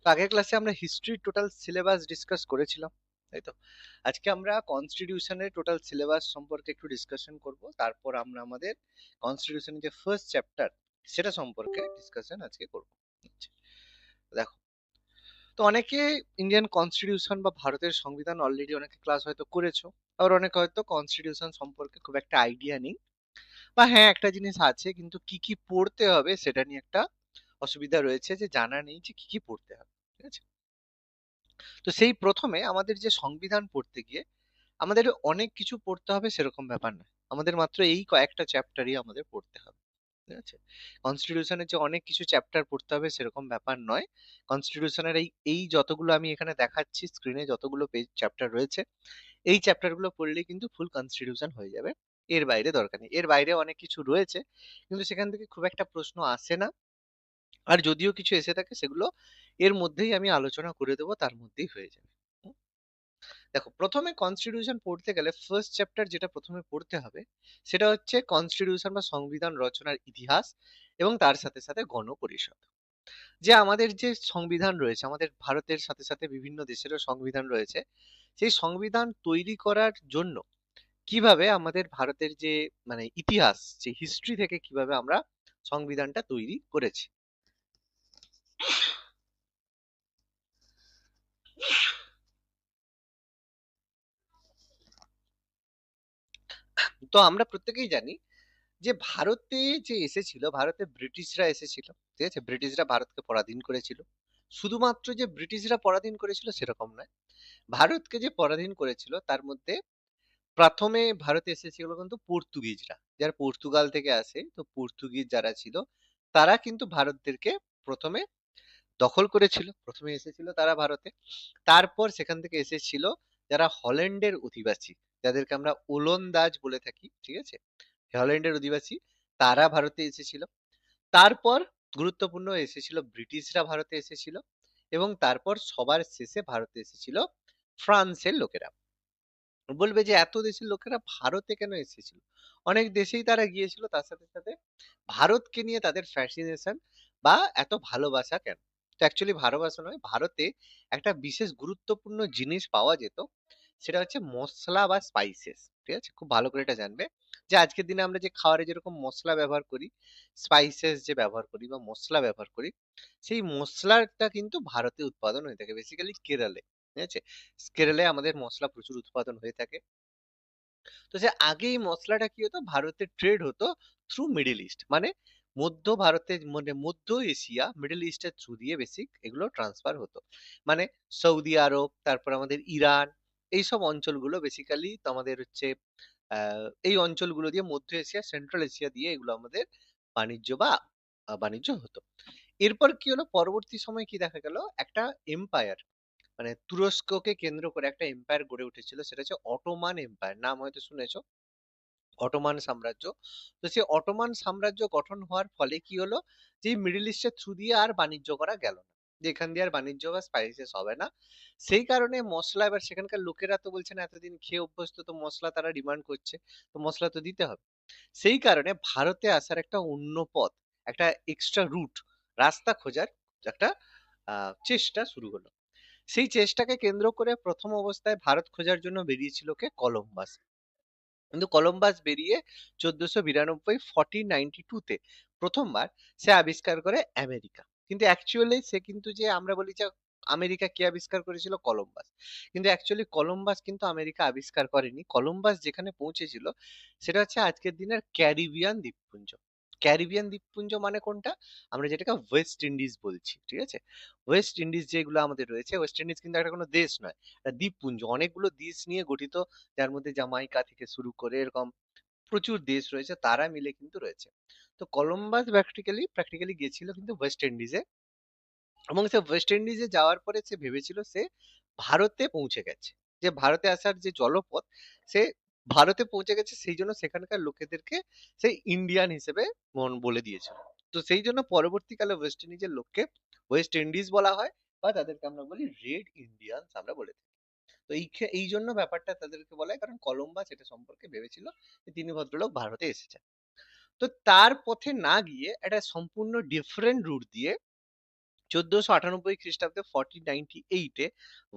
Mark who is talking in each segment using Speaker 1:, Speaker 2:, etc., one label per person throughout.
Speaker 1: তো আগের ক্লাসে আমরা হিস্ট্রির টোটাল সিলেবাস ডিসকাস করেছিলাম, তাই তো? আজকে আমরা কনস্টিটিউশনের টোটাল সিলেবাস সম্পর্কে একটু ডিসকাশন করব, তারপর আমরা আমাদের কনস্টিটিউশনের যে ফার্স্ট চ্যাপ্টার সেটা সম্পর্কে ডিসকাশন আজকে করব। আচ্ছা, দেখো, তো অনেকে ইন্ডিয়ান কনস্টিটিউশন বা ভারতের সংবিধান অলরেডি অনেকে ক্লাস হয়তো করেছো, আবার অনেকে হয়তো কনস্টিটিউশন সম্পর্কে খুব একটা আইডিয়া নেই, বা হ্যাঁ একটা জিনিস আছে কিন্তু কি কি পড়তে হবে সেটা নিয়ে একটা অসুবিধা রয়েছে, যে জানা নেই যে কি কি পড়তে হবে। ঠিক আছে, তো সেই প্রথমে আমাদের যে সংবিধান পড়তে গিয়ে আমাদের অনেক কিছু পড়তে হবে সেরকম ব্যাপার নয়, আমাদের মাত্র এই কয়েকটা চ্যাপ্টারই আমাদের পড়তে হবে। ঠিক আছে, কনস্টিটিউশনের যে অনেক কিছু চ্যাপ্টার পড়তে হবে সেরকম ব্যাপার নয়। কনস্টিটিউশনের এই এই যতগুলো আমি এখানে দেখাচ্ছি স্ক্রিনে, যতগুলো পেজ চ্যাপ্টার রয়েছে, এই চ্যাপ্টারগুলো পড়লেই কিন্তু ফুল কনস্টিটিউশন হয়ে যাবে। এর বাইরে দরকার নেই, এর বাইরে অনেক কিছু রয়েছে কিন্তু সেখান থেকে খুব একটা প্রশ্ন আসে না, আর যদিও কিছু এসে থাকে সেগুলো এর মধ্যেই আমি আলোচনা করে দেবো, তার মধ্যেই হয়ে যাবে। হুম? দেখো, প্রথমে কনস্টিটিউশন পড়তে গেলে ফার্স্ট চ্যাপ্টার যেটা প্রথমে পড়তে হবে সেটা হচ্ছে কনস্টিটিউশন বা সংবিধান রচনার ইতিহাস এবং তার সাথে সাথে গণপরিষদ। যে আমাদের যে সংবিধান রয়েছে, আমাদের ভারতের সাথে সাথে বিভিন্ন দেশেরও সংবিধান রয়েছে, সেই সংবিধান তৈরি করার জন্য কিভাবে আমাদের ভারতের যে মানে ইতিহাস, যে হিস্ট্রি থেকে কিভাবে আমরা সংবিধানটা তৈরি করেছি। তো আমরা প্রত্যেকেই জানি যে ভারতে যে এসেছিল, ভারতে ব্রিটিশরা এসেছিল। ঠিক আছে, ব্রিটিশরা ভারতকে পরাধীন করেছিল। শুধুমাত্র যে ব্রিটিশরা পরাধীন করেছিল সেরকম নয়, ভারতকে যে পরাধীন করেছিল তার মধ্যে প্রথমে ভারতে এসেছিল কিন্তু পর্তুগিজরা, যারা পর্তুগাল থেকে আসে, তো পর্তুগিজ যারা ছিল তারা কিন্তু ভারতদেরকে প্রথমে দখল করেছিল, প্রথমে এসেছিল তারা ভারতে। তারপর সেখান থেকে এসেছিল যারা হল্যান্ডের অধিবাসী, যাদেরকে আমরা ওলন্দাজ বলে থাকি। ঠিক আছে, হল্যান্ডের অধিবাসী, তারা ভারতে এসেছিল। তারপর গুরুত্বপূর্ণ এসেছিল ব্রিটিশরা ভারতে এসেছিল, এবং তারপর সবার শেষে ভারতে এসেছিল ফ্রান্সের লোকেরা। বলবে যে এত দেশের লোকেরা ভারতে কেন এসেছিল? অনেক দেশেই তারা গিয়েছিল, তার সাথে সাথে ভারতকে নিয়ে তাদের ফ্যাসিনেশন বা এত ভালোবাসা কেন? তো অ্যাকচুয়ালি ভালোবাসা নয়, ভারতে একটা বিশেষ গুরুত্বপূর্ণ জিনিস পাওয়া যেত, সেটা হচ্ছে মশলা বা স্পাইসেস। ঠিক আছে, খুব ভালো করে এটা জানবে যে আজকের দিনে আমরা যে খাবারে যেরকম মশলা ব্যবহার করি, স্পাইসেস যে ব্যবহার করি বা মশলা ব্যবহার করি, সেই মশলাটা কিন্তু ভারতে উৎপাদন হয়ে থাকে, বেসিক্যালি কেরলে। ঠিক আছে, কেরলে আমাদের মশলা প্রচুর উৎপাদন হয়ে থাকে। তো সে আগে এই মশলাটা কি হতো, ভারতে ট্রেড হতো থ্রু মিডল ইস্ট, মানে মধ্য ভারতে, মানে মধ্য এশিয়া, মিডল ইস্টের থ্রু দিয়ে বেসিক এগুলো ট্রান্সফার হতো। মানে সৌদি আরব, তারপর আমাদের ইরান, এইসব অঞ্চলগুলো বেসিক্যালি তো আমাদের হচ্ছে এই অঞ্চলগুলো দিয়ে, মধ্য এশিয়া সেন্ট্রাল এশিয়া দিয়ে এগুলো আমাদের বাণিজ্য বা বাণিজ্য হতো। এরপর কি হলো, পরবর্তী সময় কি দেখা গেল, একটা এম্পায়ার, মানে তুরস্ককে কেন্দ্র করে একটা এম্পায়ার গড়ে উঠেছিল, সেটা হচ্ছে অটোমান এম্পায়ার, নাম হয়তো শুনেছো, অটোমান সাম্রাজ্য। তো সেই অটোমান সাম্রাজ্য গঠন হওয়ার ফলে কি হলো, যে মিডল ইস্টের থ্রু দিয়ে আর বাণিজ্য করা গেল না, যে এখান দিয়ে আর বাণিজ্য বা স্পাইসেস হবে না। সেই কারণে মশলা, এবার সেখানকার লোকেরা তো বলছে না, এতদিন খেয়ে অভ্যস্ত, তো মশলা তারা ডিমান্ড করছে, তো মশলা তো দিতে হবে। সেই কারণে ভারতে আসার একটা অন্য পথ, একটা এক্সট্রা রুট, রাস্তা খোঁজার একটা চেষ্টা শুরু হলো। সেই চেষ্টাকে কেন্দ্র করে প্রথম অবস্থায় ভারত খোঁজার জন্য বেরিয়েছিল কে, কলম্বাস। কিন্তু কলম্বাস বেরিয়ে 1492 1492 প্রথমবার সে আবিষ্কার করে আমেরিকা। কিন্তু অ্যাকচুয়ালি সে কিন্তু, যে আমরা বলি যে আমেরিকা কে আবিষ্কার করেছিল, কলম্বাস, কিন্তু অ্যাকচুয়ালি কলম্বাস কিন্তু আমেরিকা আবিষ্কার করেনি। কলম্বাস যেখানে পৌঁছেছিল সেটা হচ্ছে আজকের দিনের ক্যারিবিয়ান দ্বীপপুঞ্জ। ক্যারিবিয়ান দ্বীপপুঞ্জ মানে কোনটা, আমরা যেটাকে ওয়েস্ট ইন্ডিজ বলছি। ঠিক আছে, ওয়েস্ট ইন্ডিজ যেগুলো আমাদের রয়েছে, ওয়েস্ট ইন্ডিজ কিন্তু একটা কোনো দেশ নয়, একটা দ্বীপপুঞ্জ, অনেকগুলো দ্বীপ নিয়ে গঠিত, যার মধ্যে জামাইকা থেকে শুরু করে এরকম প্রচুর দেশ রয়েছে, তারা মিলে কিন্তু রয়েছে। তো কলম্বাস প্র্যাকটিক্যালি গেছিল কিন্তু ওয়েস্ট ইন্ডিজে, এবং সে ওয়েস্ট ইন্ডিজে যাওয়ার পরে সে ভেবেছিল সে ভারতে পৌঁছে গেছে, যে ভারতে আসার যে জলপথ, সে ভারতে পৌঁছে গেছে, সেই জন্য সেখানকার লোকেদেরকে সে ইন্ডিয়ান হিসেবে মন বলে দিয়েছিল। তো সেই জন্য পরবর্তীকালে ওয়েস্ট ইন্ডিজের লোককে ওয়েস্ট ইন্ডিজ বলা হয়, বা তাদেরকে আমরা বলি রেড ইন্ডিয়ানস আমরা বলে থাকি। তো এই জন্য ব্যাপারটা তাদেরকে বলা হয়, কারণ কলম্বাস এটা সম্পর্কে ভেবেছিল যে তিনি ভদ্রলোক ভারতে এসেছেন। তো তার পথে না গিয়ে একটা সম্পূর্ণ ডিফারেন্ট রুট দিয়ে 1498 খ্রিস্টাব্দে 1498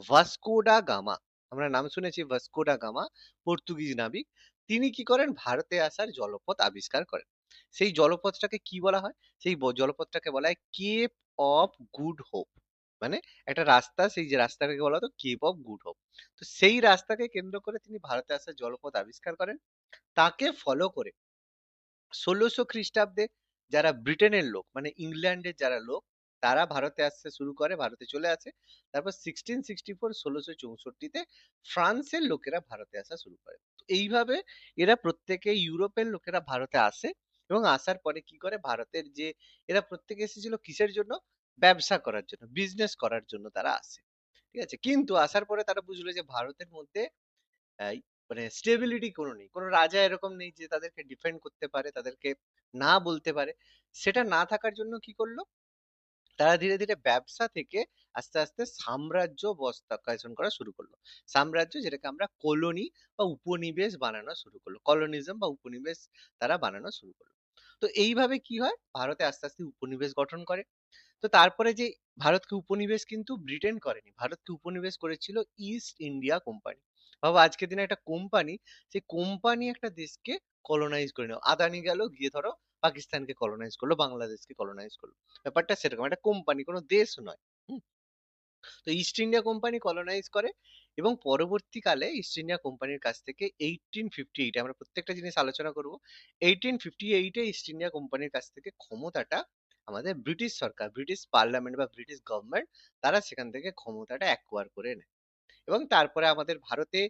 Speaker 1: ভাস্কো ডা গামা, আমরা নাম শুনেছি ভাস্কো ডা গামা, পর্তুগিজ নাবিক। তিনি কি করেন, ভারতে আসার জলপথ আবিষ্কার করেন। সেই জলপথটাকে কি বলা হয়? সেই জলপথটাকে বলা হয় কেপ অফ গুড হোপ। মানে একটা রাস্তা, সেই যে রাস্তাটাকে বলা হতো কেপ অফ গুড হোপ। তো সেই রাস্তাকে কেন্দ্র করে তিনি ভারতে আসার জলপথ আবিষ্কার করেন। তাকে ফলো করে 1600 খ্রিস্টাব্দে যারা ব্রিটেনের লোক, মানে ইংল্যান্ডের যারা লোক, তারা ভারতে আসতে শুরু করে, ভারতে চলে আসে। তারপর 1664 1664 ফ্রান্সের লোকেরা ভারতে আসা শুরু করে। তো এইভাবে এরা প্রত্যেকে, ইউরোপের লোকেরা ভারতে আসে, এবং আসার পরে কি করে, ভারতের যে, এরা প্রত্যেকে এসেছিল কিসের জন্য? ব্যবসা করার জন্য, বিজনেস করার জন্য তারা আসে। ঠিক আছে, কিন্তু আসার পরে তারা বুঝলো যে ভারতের মধ্যে এই মানে স্টেবিলিটি কোনো নেই। কোনো রাজা এরকম নেই যে তাদেরকে ডিফেন্ড করতে পারে, তাদেরকে না বলতে পারে। সেটা না থাকার জন্য কি করলো? তারা ধীরে ধীরে ব্যবসা থেকে আস্তে আস্তে সাম্রাজ্য বস্তায়ন করা শুরু করলো। সাম্রাজ্য, যেটাকে আমরা কলোনি বা উপনিবেশ বানানো শুরু করলো, কলোনিজম বা উপনিবেশ তারা বানানো শুরু করলো। তো এইভাবে কি হয়, ভারতে আস্তে আস্তে উপনিবেশ গঠন করে। তো তারপরে যে, ভারতকে উপনিবেশ কিন্তু ব্রিটেন করেনি, ভারতকে উপনিবেশ করেছিল ইস্ট ইন্ডিয়া কোম্পানি। ভাবো আজকের দিনে একটা কোম্পানি, সেই কোম্পানি একটা দেশকে কলোনাইজ করে নাও, আদানি গেল গিয়ে ধরো পাকিস্তানকে কলোনাইজ করলো, বাংলাদেশকে কলোনাইজ করলো। ব্যাপারটা সেরকম, একটা কোম্পানি, কোনো দেশ নয়। হুম। তো ইস্ট ইন্ডিয়া কোম্পানি কলোনাইজ করে, এবং পরবর্তীকালে ইস্ট ইন্ডিয়া কোম্পানির কাছ থেকে 1858, আমরা প্রত্যেকটা জিনিস আলোচনা করব, 1858 ইস্ট ইন্ডিয়া কোম্পানির কাছ থেকে ক্ষমতাটা আমাদের ব্রিটিশ সরকার, ব্রিটিশ পার্লামেন্ট বা ব্রিটিশ গভর্নমেন্ট, তারা সেখান থেকে ক্ষমতাটা অ্যাকোয়ার করে নেয়। এবং তারপরে আমাদের ভারতে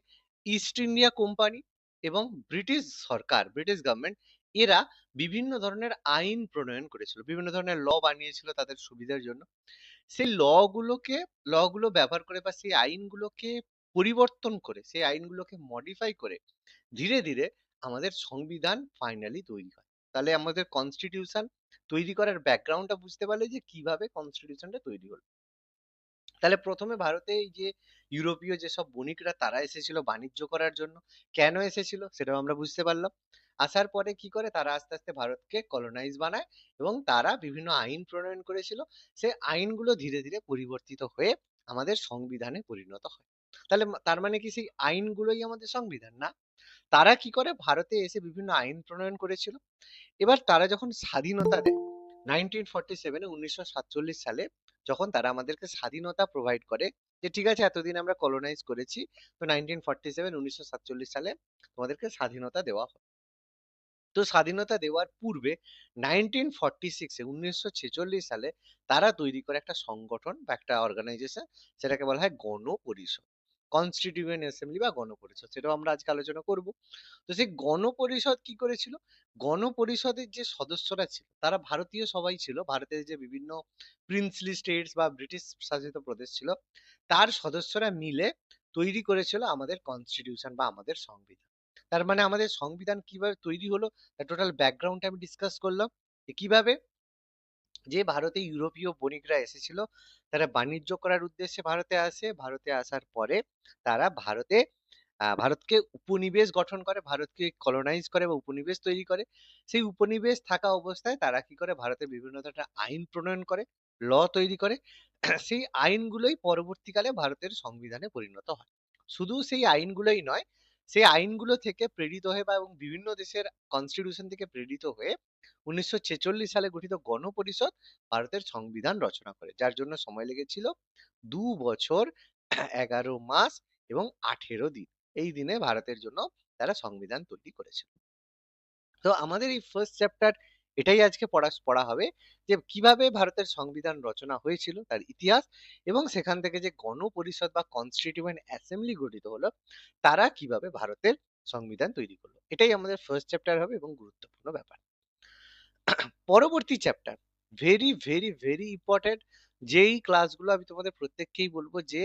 Speaker 1: ইস্ট ইন্ডিয়া কোম্পানি এবং ব্রিটিশ সরকার, ব্রিটিশ গভর্নমেন্ট, এরা বিভিন্ন ধরনের আইন প্রণয়ন করেছিল, বিভিন্ন ধরনের ল বানিয়েছিল তাদের সুবিধার জন্য। সেই ল গুলো ব্যবহার করে, বা সেই আইনগুলোকে পরিবর্তন করে, সেই আইনগুলোকে মডিফাই করে ধীরে ধীরে আমাদের সংবিধান ফাইনালি তৈরি হয়। তাহলে আমাদের কনস্টিটিউশন তৈরি করার ব্যাকগ্রাউন্ডটা বুঝতে পারলে যে কিভাবে কনস্টিটিউশনটা তৈরি হলো। তাহলে প্রথমে ভারতে এই যে ইউরোপীয় যেসব বণিকরা, তারা এসেছিল বাণিজ্য করার জন্য। কেন এসেছিল সেটাও আমরা বুঝতে পারলাম। আসার পরে কি করে, তারা আস্তে আস্তে ভারতকে কলোনাইজ বানায়, এবং তারা বিভিন্ন আইন প্রণয়ন করেছিল। সেই আইনগুলো ধীরে ধীরে পরিবর্তিত হয়ে আমাদের সংবিধানে পরিণত হয়। তাহলে তার মানে কি সেই আইনগুলোই আমাদের সংবিধান? না, তারা কি করে, ভারতে এসে বিভিন্ন আইন প্রণয়ন করেছিল। এবার তারা যখন স্বাধীনতা দেয় 1947, 1947 সালে, যখন তারা আমাদেরকে স্বাধীনতা প্রোভাইড করে, যে ঠিক আছে এতদিন আমরা কলোনাইজ করেছি, তো 1947, 1947 সালে তোমাদেরকে স্বাধীনতা দেওয়া হয়। তো স্বাধীনতা দেওয়ার পূর্বে 1946, 1946 সালে তারা তৈরি করে একটা সংগঠন বা একটা অর্গানাইজেশন, সেটাকে বলা হয় গণপরিষদ, কনস্টিটিউয়েন্ট অ্যাসেম্বলি বা গণপরিষদ, সেটাও আমরা আজকে আলোচনা করব। তো সেই গণপরিষদ কি করেছিল? গণপরিষদের যে সদস্যরা ছিল, তারা ভারতীয় সবাই ছিল, ভারতের যে বিভিন্ন প্রিন্সলি স্টেটস বা ব্রিটিশ শাসিত প্রদেশ ছিল, তার সদস্যরা মিলে তৈরি করেছিল আমাদের কনস্টিটিউশন বা আমাদের সংবিধান। তার মানে আমাদের সংবিধান কিভাবে তৈরি হলো, তার টোটাল ব্যাকগ্রাউন্ডটা আমি ডিসকাস করলাম। যে কিভাবে, যে ভারতে ইউরোপীয় বণিকরা এসেছিল, তারা বাণিজ্য করার উদ্দেশ্যে ভারতে আসে, ভারতে আসার পরে তারা ভারতকে উপনিবেশ গঠন করে, ভারতকে কলোনাইজ করে বা উপনিবেশ তৈরি করে। সেই উপনিবেশ থাকা অবস্থায় তারা কি করে, ভারতের বিভিন্ন ধরনের আইন প্রণয়ন করে, ল তৈরি করে। সেই আইনগুলোই পরবর্তীকালে ভারতের সংবিধানে পরিণত হয়। শুধু সেই আইনগুলোই নয়, সেই আইনগুলো থেকে প্রেরিত হয়ে বা এবং বিভিন্ন দেশের কনস্টিটিউশন থেকে প্রেরিত হয়ে 1946 সালে গঠিত গণপরিষদ ভারতের সংবিধান রচনা করে, যার জন্য সময় লেগেছিল 2 বছর 11 মাস এবং 18 দিন। এই দিনে ভারতের জন্য তারা সংবিধান তৈরি করেছিল। তো আমাদের এই ফার্স্ট চ্যাপ্টার এটাই আজকে পড়া হবে, যে কিভাবে ভারতের সংবিধান রচনা হয়েছিল, তার ইতিহাস, এবং সেখান থেকে যে গণপরিষদ বা কনস্টিটিউয়েন্ট অ্যাসেম্বলি গঠিত হলো, তারা কিভাবে ভারতের সংবিধান তৈরি করলো। এটাই আমাদের ফার্স্ট চ্যাপ্টার হবে এবং গুরুত্বপূর্ণ ব্যাপার। পরবর্তী chapter very very very important, যেই ক্লাসগুলো আমি তোমাদের প্রত্যেককেই বলবো যে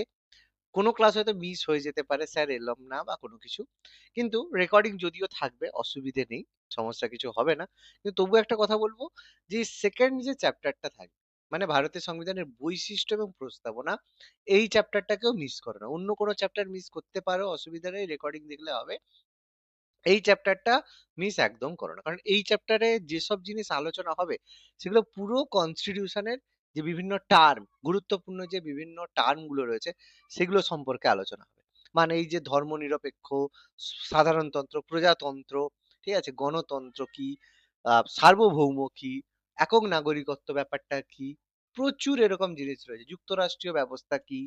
Speaker 1: কোনো ক্লাস হয়তো মিস হয়ে যেতে পারে, স্যার এলাম না বা কোনো কিছু, কিন্তু রেকর্ডিং যদিও থাকবে, অসুবিধে নেই, সমস্যা কিছু হবে না। কিন্তু তবু একটা কথা বলবো, যে সেকেন্ড যে চ্যাপ্টারটা থাকবে, মানে ভারতের সংবিধানের বৈশিষ্ট্য এবং প্রস্তাবনা, এই চ্যাপ্টারটাকেও মিস করো না। অন্য কোনো চ্যাপ্টার মিস করতে পারো, অসুবিধা নেই, রেকর্ডিং দেখলে হবে। এই চ্যাপ্টারটা মিস একদম করো না, কারণ এই চ্যাপ্টারে যেসব জিনিস আলোচনা হবে, সেগুলো পুরো কনস্টিটিউশনের যে বিভিন্ন টার্ম, গুরুত্বপূর্ণ যে বিভিন্ন টার্ম গুলো রয়েছে সেগুলো সম্পর্কে আলোচনা হবে। মানে এই যে ধর্মনিরপেক্ষ, সাধারণতন্ত্র, প্রজাতন্ত্র, ঠিক আছে? গণতন্ত্র কি? সার্বভৌম কি? একক নাগরিকত্ব ব্যাপারটা কি? প্রচুর এরকম জিনিস রয়েছে। যুক্তরাষ্ট্রীয় ব্যবস্থা কি?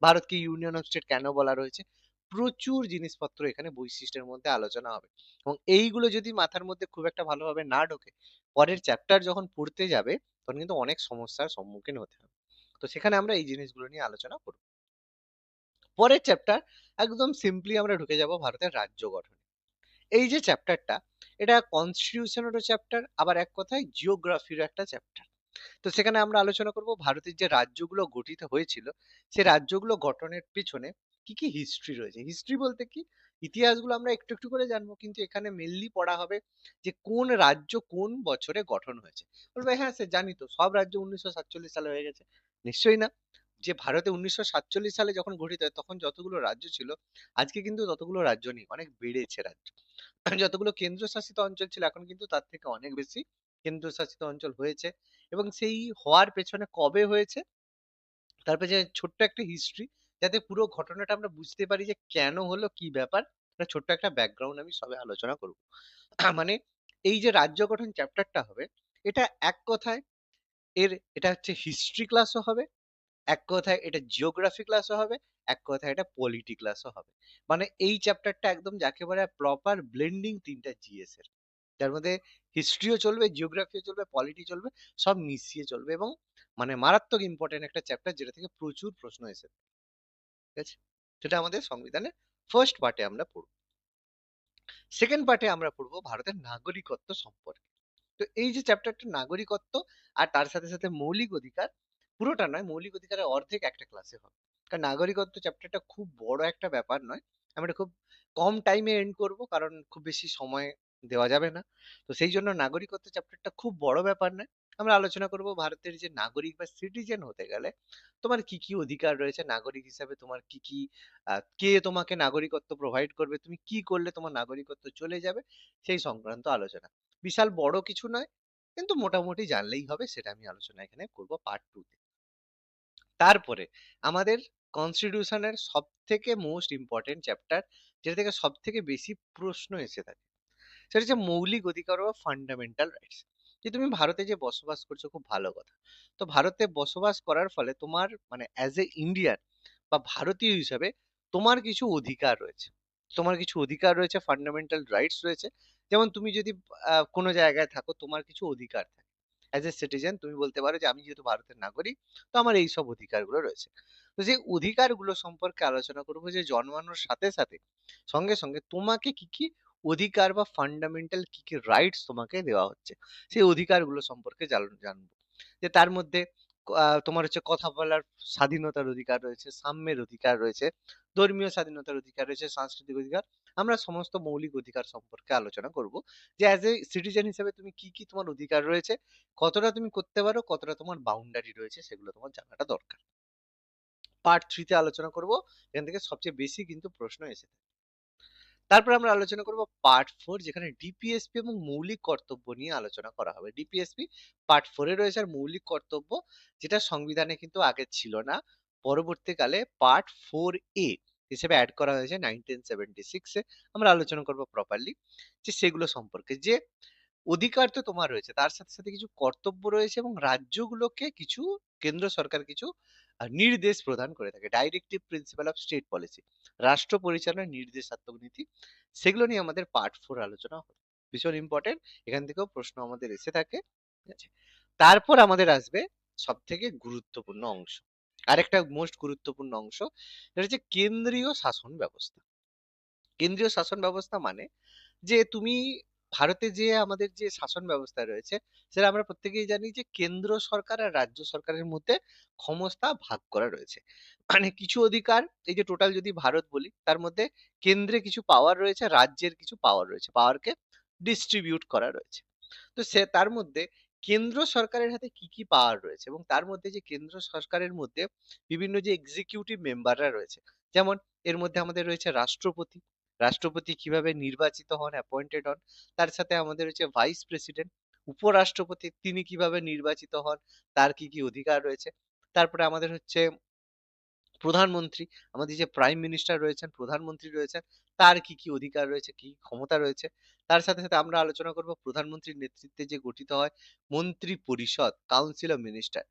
Speaker 1: ভারতকে ইউনিয়ন অফ স্টেট কেন বলা রয়েছে? প্রচুর জিনিসপত্র এখানে বৈশিষ্ট্যের মধ্যে আলোচনা হবে। এবং এইগুলো যদি মাথার মধ্যে খুব একটা ভালোভাবে না ঢোকে, পরের চ্যাপ্টার যখন পড়তে যাবে তখন কিন্তু অনেক সমস্যার সম্মুখীন হতে হবে। তো সেখানে আমরা এই জিনিসগুলো নিয়ে আলোচনা করব। পরের চ্যাপ্টার একদম সিম্পলি আমরা ঢুকে যাব ভারতের রাজ্য গঠন। এই যে চ্যাপ্টারটা, এটা কনস্টিটিউশনেরও চ্যাপ্টার, আবার এক কথায় জিওগ্রাফির একটা চ্যাপ্টার। তো সেখানে আমরা আলোচনা করব ভারতের যে রাজ্যগুলো গঠিত হয়েছিল, সেই রাজ্যগুলো গঠনের পেছনে কি কি হিস্ট্রি রয়েছে। হিস্ট্রি বলতে কি, ইতিহাসগুলো আমরা একটু একটু করে জানবো, কিন্তু এখানে মেনলি পড়া হবে যে কোন রাজ্য কোন বছরে গঠন হয়েছে। বলবে হ্যাঁ স্যার জানি তো, সব রাজ্য 1947 সালে হয়ে গেছে। নিশ্চয়ই না। যে ভারতে 1947 সালে যখন গঠিত হয় তখন যতগুলো রাজ্য ছিল, আজকে কিন্তু ততগুলো রাজ্য নেই, অনেক বেড়েছে রাজ্য। যতগুলো কেন্দ্রশাসিত অঞ্চল ছিল এখন কিন্তু তার থেকে অনেক বেশি কেন্দ্রশাসিত অঞ্চল হয়েছে। এবং সেই হওয়ার পেছনে কবে হয়েছে, তারপরে যে ছোট্ট একটা হিস্ট্রি, যাতে পুরো ঘটনাটা আমরা বুঝতে পারি যে কেন হলো, কি ব্যাপার, একটা ছোট্ট একটা ব্যাকগ্রাউন্ড আমি সবে আলোচনা করব। মানে এই যে রাজ্য গঠন চ্যাপ্টারটা হবে, এটা এক কথায় এটা হচ্ছে হিস্ট্রি ক্লাসও হবে, এক কথায় এটা জিওগ্রাফি ক্লাসও হবে, এক কথায় এটা পলিটি ক্লাসও হবে। মানে এই চ্যাপ্টারটা একদম যাকে বলে প্রপার ব্লেন্ডিং তিনটা জিএস এর, যার মধ্যে হিস্ট্রিও চলবে, জিওগ্রাফিও চলবে, পলিটি চলবে, সব মিশিয়ে চলবে। এবং মানে মারাত্মক ইম্পর্টেন্ট একটা চ্যাপ্টার, যেটা থেকে প্রচুর প্রশ্ন এসে থাকে, ঠিক আছে? সেটা আমাদের সংবিধানের ফার্স্ট পার্টে আমরা পড়বো। সেকেন্ড পার্টে আমরা পড়বো ভারতের নাগরিকত্ব সম্পর্কে। তো এই যে চ্যাপ্টারটা নাগরিকত্ব আর তার সাথে সাথে মৌলিক অধিকার, পুরোটা নয়, মৌলিক অধিকারের অর্ধেক একটা ক্লাসে হবে। কারণ নাগরিকত্ব চ্যাপ্টারটা খুব বড় একটা ব্যাপার নয়, আমরা খুব কম টাইমে এন্ড করব, কারণ খুব বেশি সময় দেওয়া যাবে না। তো সেই জন্য নাগরিকত্ব চ্যাপ্টারটা খুব বড় ব্যাপার নয়। আমরা আলোচনা করব ভারতের যে নাগরিক বা সিটিজেন হতে গেলে তোমার কি কি অধিকার রয়েছে, নাগরিক হিসাবে তোমার কি কি কে তোমাকে নাগরিকত্ব প্রোভাইড করবে, তুমি কি করলে তোমার নাগরিকত্ব চলে যাবে, সেই সংক্রান্ত আলোচনা। বিশাল বড় কিছু নয়, কিন্তু মোটামুটি জানলেই হবে, সেটা আমি আলোচনা এখানে করব পার্ট 2 তে। তারপরে আমাদের কনস্টিটিউশনের সব থেকে মোস্ট ইম্পর্টেন্ট চ্যাপ্টার, যেটা থেকে সব থেকে বেশি প্রশ্ন এসে থাকে, সেটা হচ্ছে মৌলিক অধিকার বা ফান্ডামেন্টাল রাইটস। যে তুমি ভারতে যে বসবাস করছো খুব ভালো কথা। তো ভারতে বসবাস করার ফলে তোমার মানে অ্যাজ এ ইন্ডিয়ান বা ভারতীয় হিসাবে তোমার কিছু অধিকার রয়েছে। তোমার কিছু অধিকার রয়েছে, ফান্ডামেন্টাল রাইটস রয়েছে। যেমন তুমি যদি কোনো জায়গায় থাকো, তোমার কিছু অধিকার থাকে। অ্যাজ এ সিটিজেন তুমি বলতে পারো যে আমি যেহেতু ভারতের নাগরিক, তো আমার এই সব অধিকারগুলো রয়েছে। তো যে অধিকারগুলো সম্পর্কে আলোচনা করবো, যে জন্মানোর সাথে সাথে সঙ্গে সঙ্গে তোমাকে কি কি অধিকার বা ফান্ডামেন্টাল কি কি রাইটস তোমাকে দেওয়া হচ্ছে, সেই অধিকারগুলো সম্পর্কে জানবো। যে তার মধ্যে তোমার হচ্ছে কথা বলার স্বাধীনতার অধিকার রয়েছে, সাম্যের অধিকার রয়েছে, ধর্মীয় স্বাধীনতার অধিকার রয়েছে, সাংস্কৃতিক অধিকার। আমরা সমস্ত মৌলিক অধিকার সম্পর্কে আলোচনা করব, যে অ্যাজ এ সিটিজেন হিসেবে তুমি কি কি তোমার অধিকার রয়েছে, কতটা তুমি করতে পারো, কতটা তোমার বাউন্ডারি রয়েছে, সেগুলো তোমার জানাটা দরকার। পার্ট 3 তে আলোচনা করব, এখান থেকে সবচেয়ে বেশি কিন্তু প্রশ্ন এসে থাকে। তারপর আমরা আলোচনা করব পার্ট 4, যেখানে ডিপিএসপি এবং মৌলিক কর্তব্য নিয়ে আলোচনা করা হবে। ডিপিএসপি পার্ট 4 এ রয়েছে, আর মৌলিক কর্তব্য, যেটা সংবিধানে কিন্তু আগে ছিল না, পরবর্তীকালে পার্ট 4 এ হিসেবে অ্যাড করা হয়েছে 1976 এ। আমরা আলোচনা করব প্রপারলি যে সেগুলো সম্পর্কে, যে অধিকার তো তোমার রয়েছে, তার সাথে সাথে কিছু কর্তব্য রয়েছে, এবং রাজ্যগুলোকে কিছু, কেন্দ্র সরকার কিছু নির্দেশ প্রদান করে থাকে, directive principle of state policy, রাষ্ট্র পরিচালনার নির্দেশাত্মক নীতি। সেগুলো নিয়ে আমাদের পার্ট 4 আলোচনা হবে। ভীষণ ইম্পর্টেন্ট, এখান থেকেও প্রশ্ন আমাদের এসে থাকে, ঠিক আছে? তারপর আমাদের আসবে সব থেকে গুরুত্বপূর্ণ অংশ, আরেকটা মোস্ট গুরুত্বপূর্ণ অংশ, সেটা হচ্ছে কেন্দ্রীয় শাসন ব্যবস্থা। কেন্দ্রীয় শাসন ব্যবস্থা মানে যে তুমি ভারতে যে আমাদের যে শাসন ব্যবস্থা রয়েছে, সেটা আমরা প্রত্যেকেই জানি যে কেন্দ্র সরকার আর রাজ্য সরকারের মধ্যে ক্ষমতা ভাগ করা রয়েছে। মানে কিছু অধিকার, এই যে টোটাল যদি ভারত বলি, তার মধ্যে কেন্দ্রে কিছু পাওয়ার রয়েছে, রাজ্যের কিছু পাওয়ার রয়েছে, পাওয়ারকে ডিস্ট্রিবিউট করা রয়েছে। তো সে তার মধ্যে কেন্দ্র সরকারের হাতে কি কি পাওয়ার রয়েছে, এবং তার মধ্যে যে কেন্দ্র সরকারের মধ্যে বিভিন্ন যে এক্সিকিউটিভ মেম্বাররা রয়েছে, যেমন এর মধ্যে আমাদের রয়েছে রাষ্ট্রপতি। রাষ্ট্রপতি কিভাবে নির্বাচিত হন, অ্যাপয়েন্টেড হন। তার সাথে আমাদের রয়েছে ভাইস প্রেসিডেন্ট, উপরাষ্ট্রপতি তিনি কিভাবে নির্বাচিত হন, তার কি কি অধিকার রয়েছে। তারপরে আমাদের হচ্ছে প্রধানমন্ত্রী, আমাদের যে প্রাইম মিনিস্টার রয়েছেন, প্রধানমন্ত্রী রয়েছেন, তার কি কি অধিকার রয়েছে, কি কি ক্ষমতা রয়েছে। তার সাথে সাথে আমরা আলোচনা করব প্রধানমন্ত্রীর নেতৃত্বে যে গঠিত হয় মন্ত্রী পরিষদ, কাউন্সিল অফ মিনিস্টার,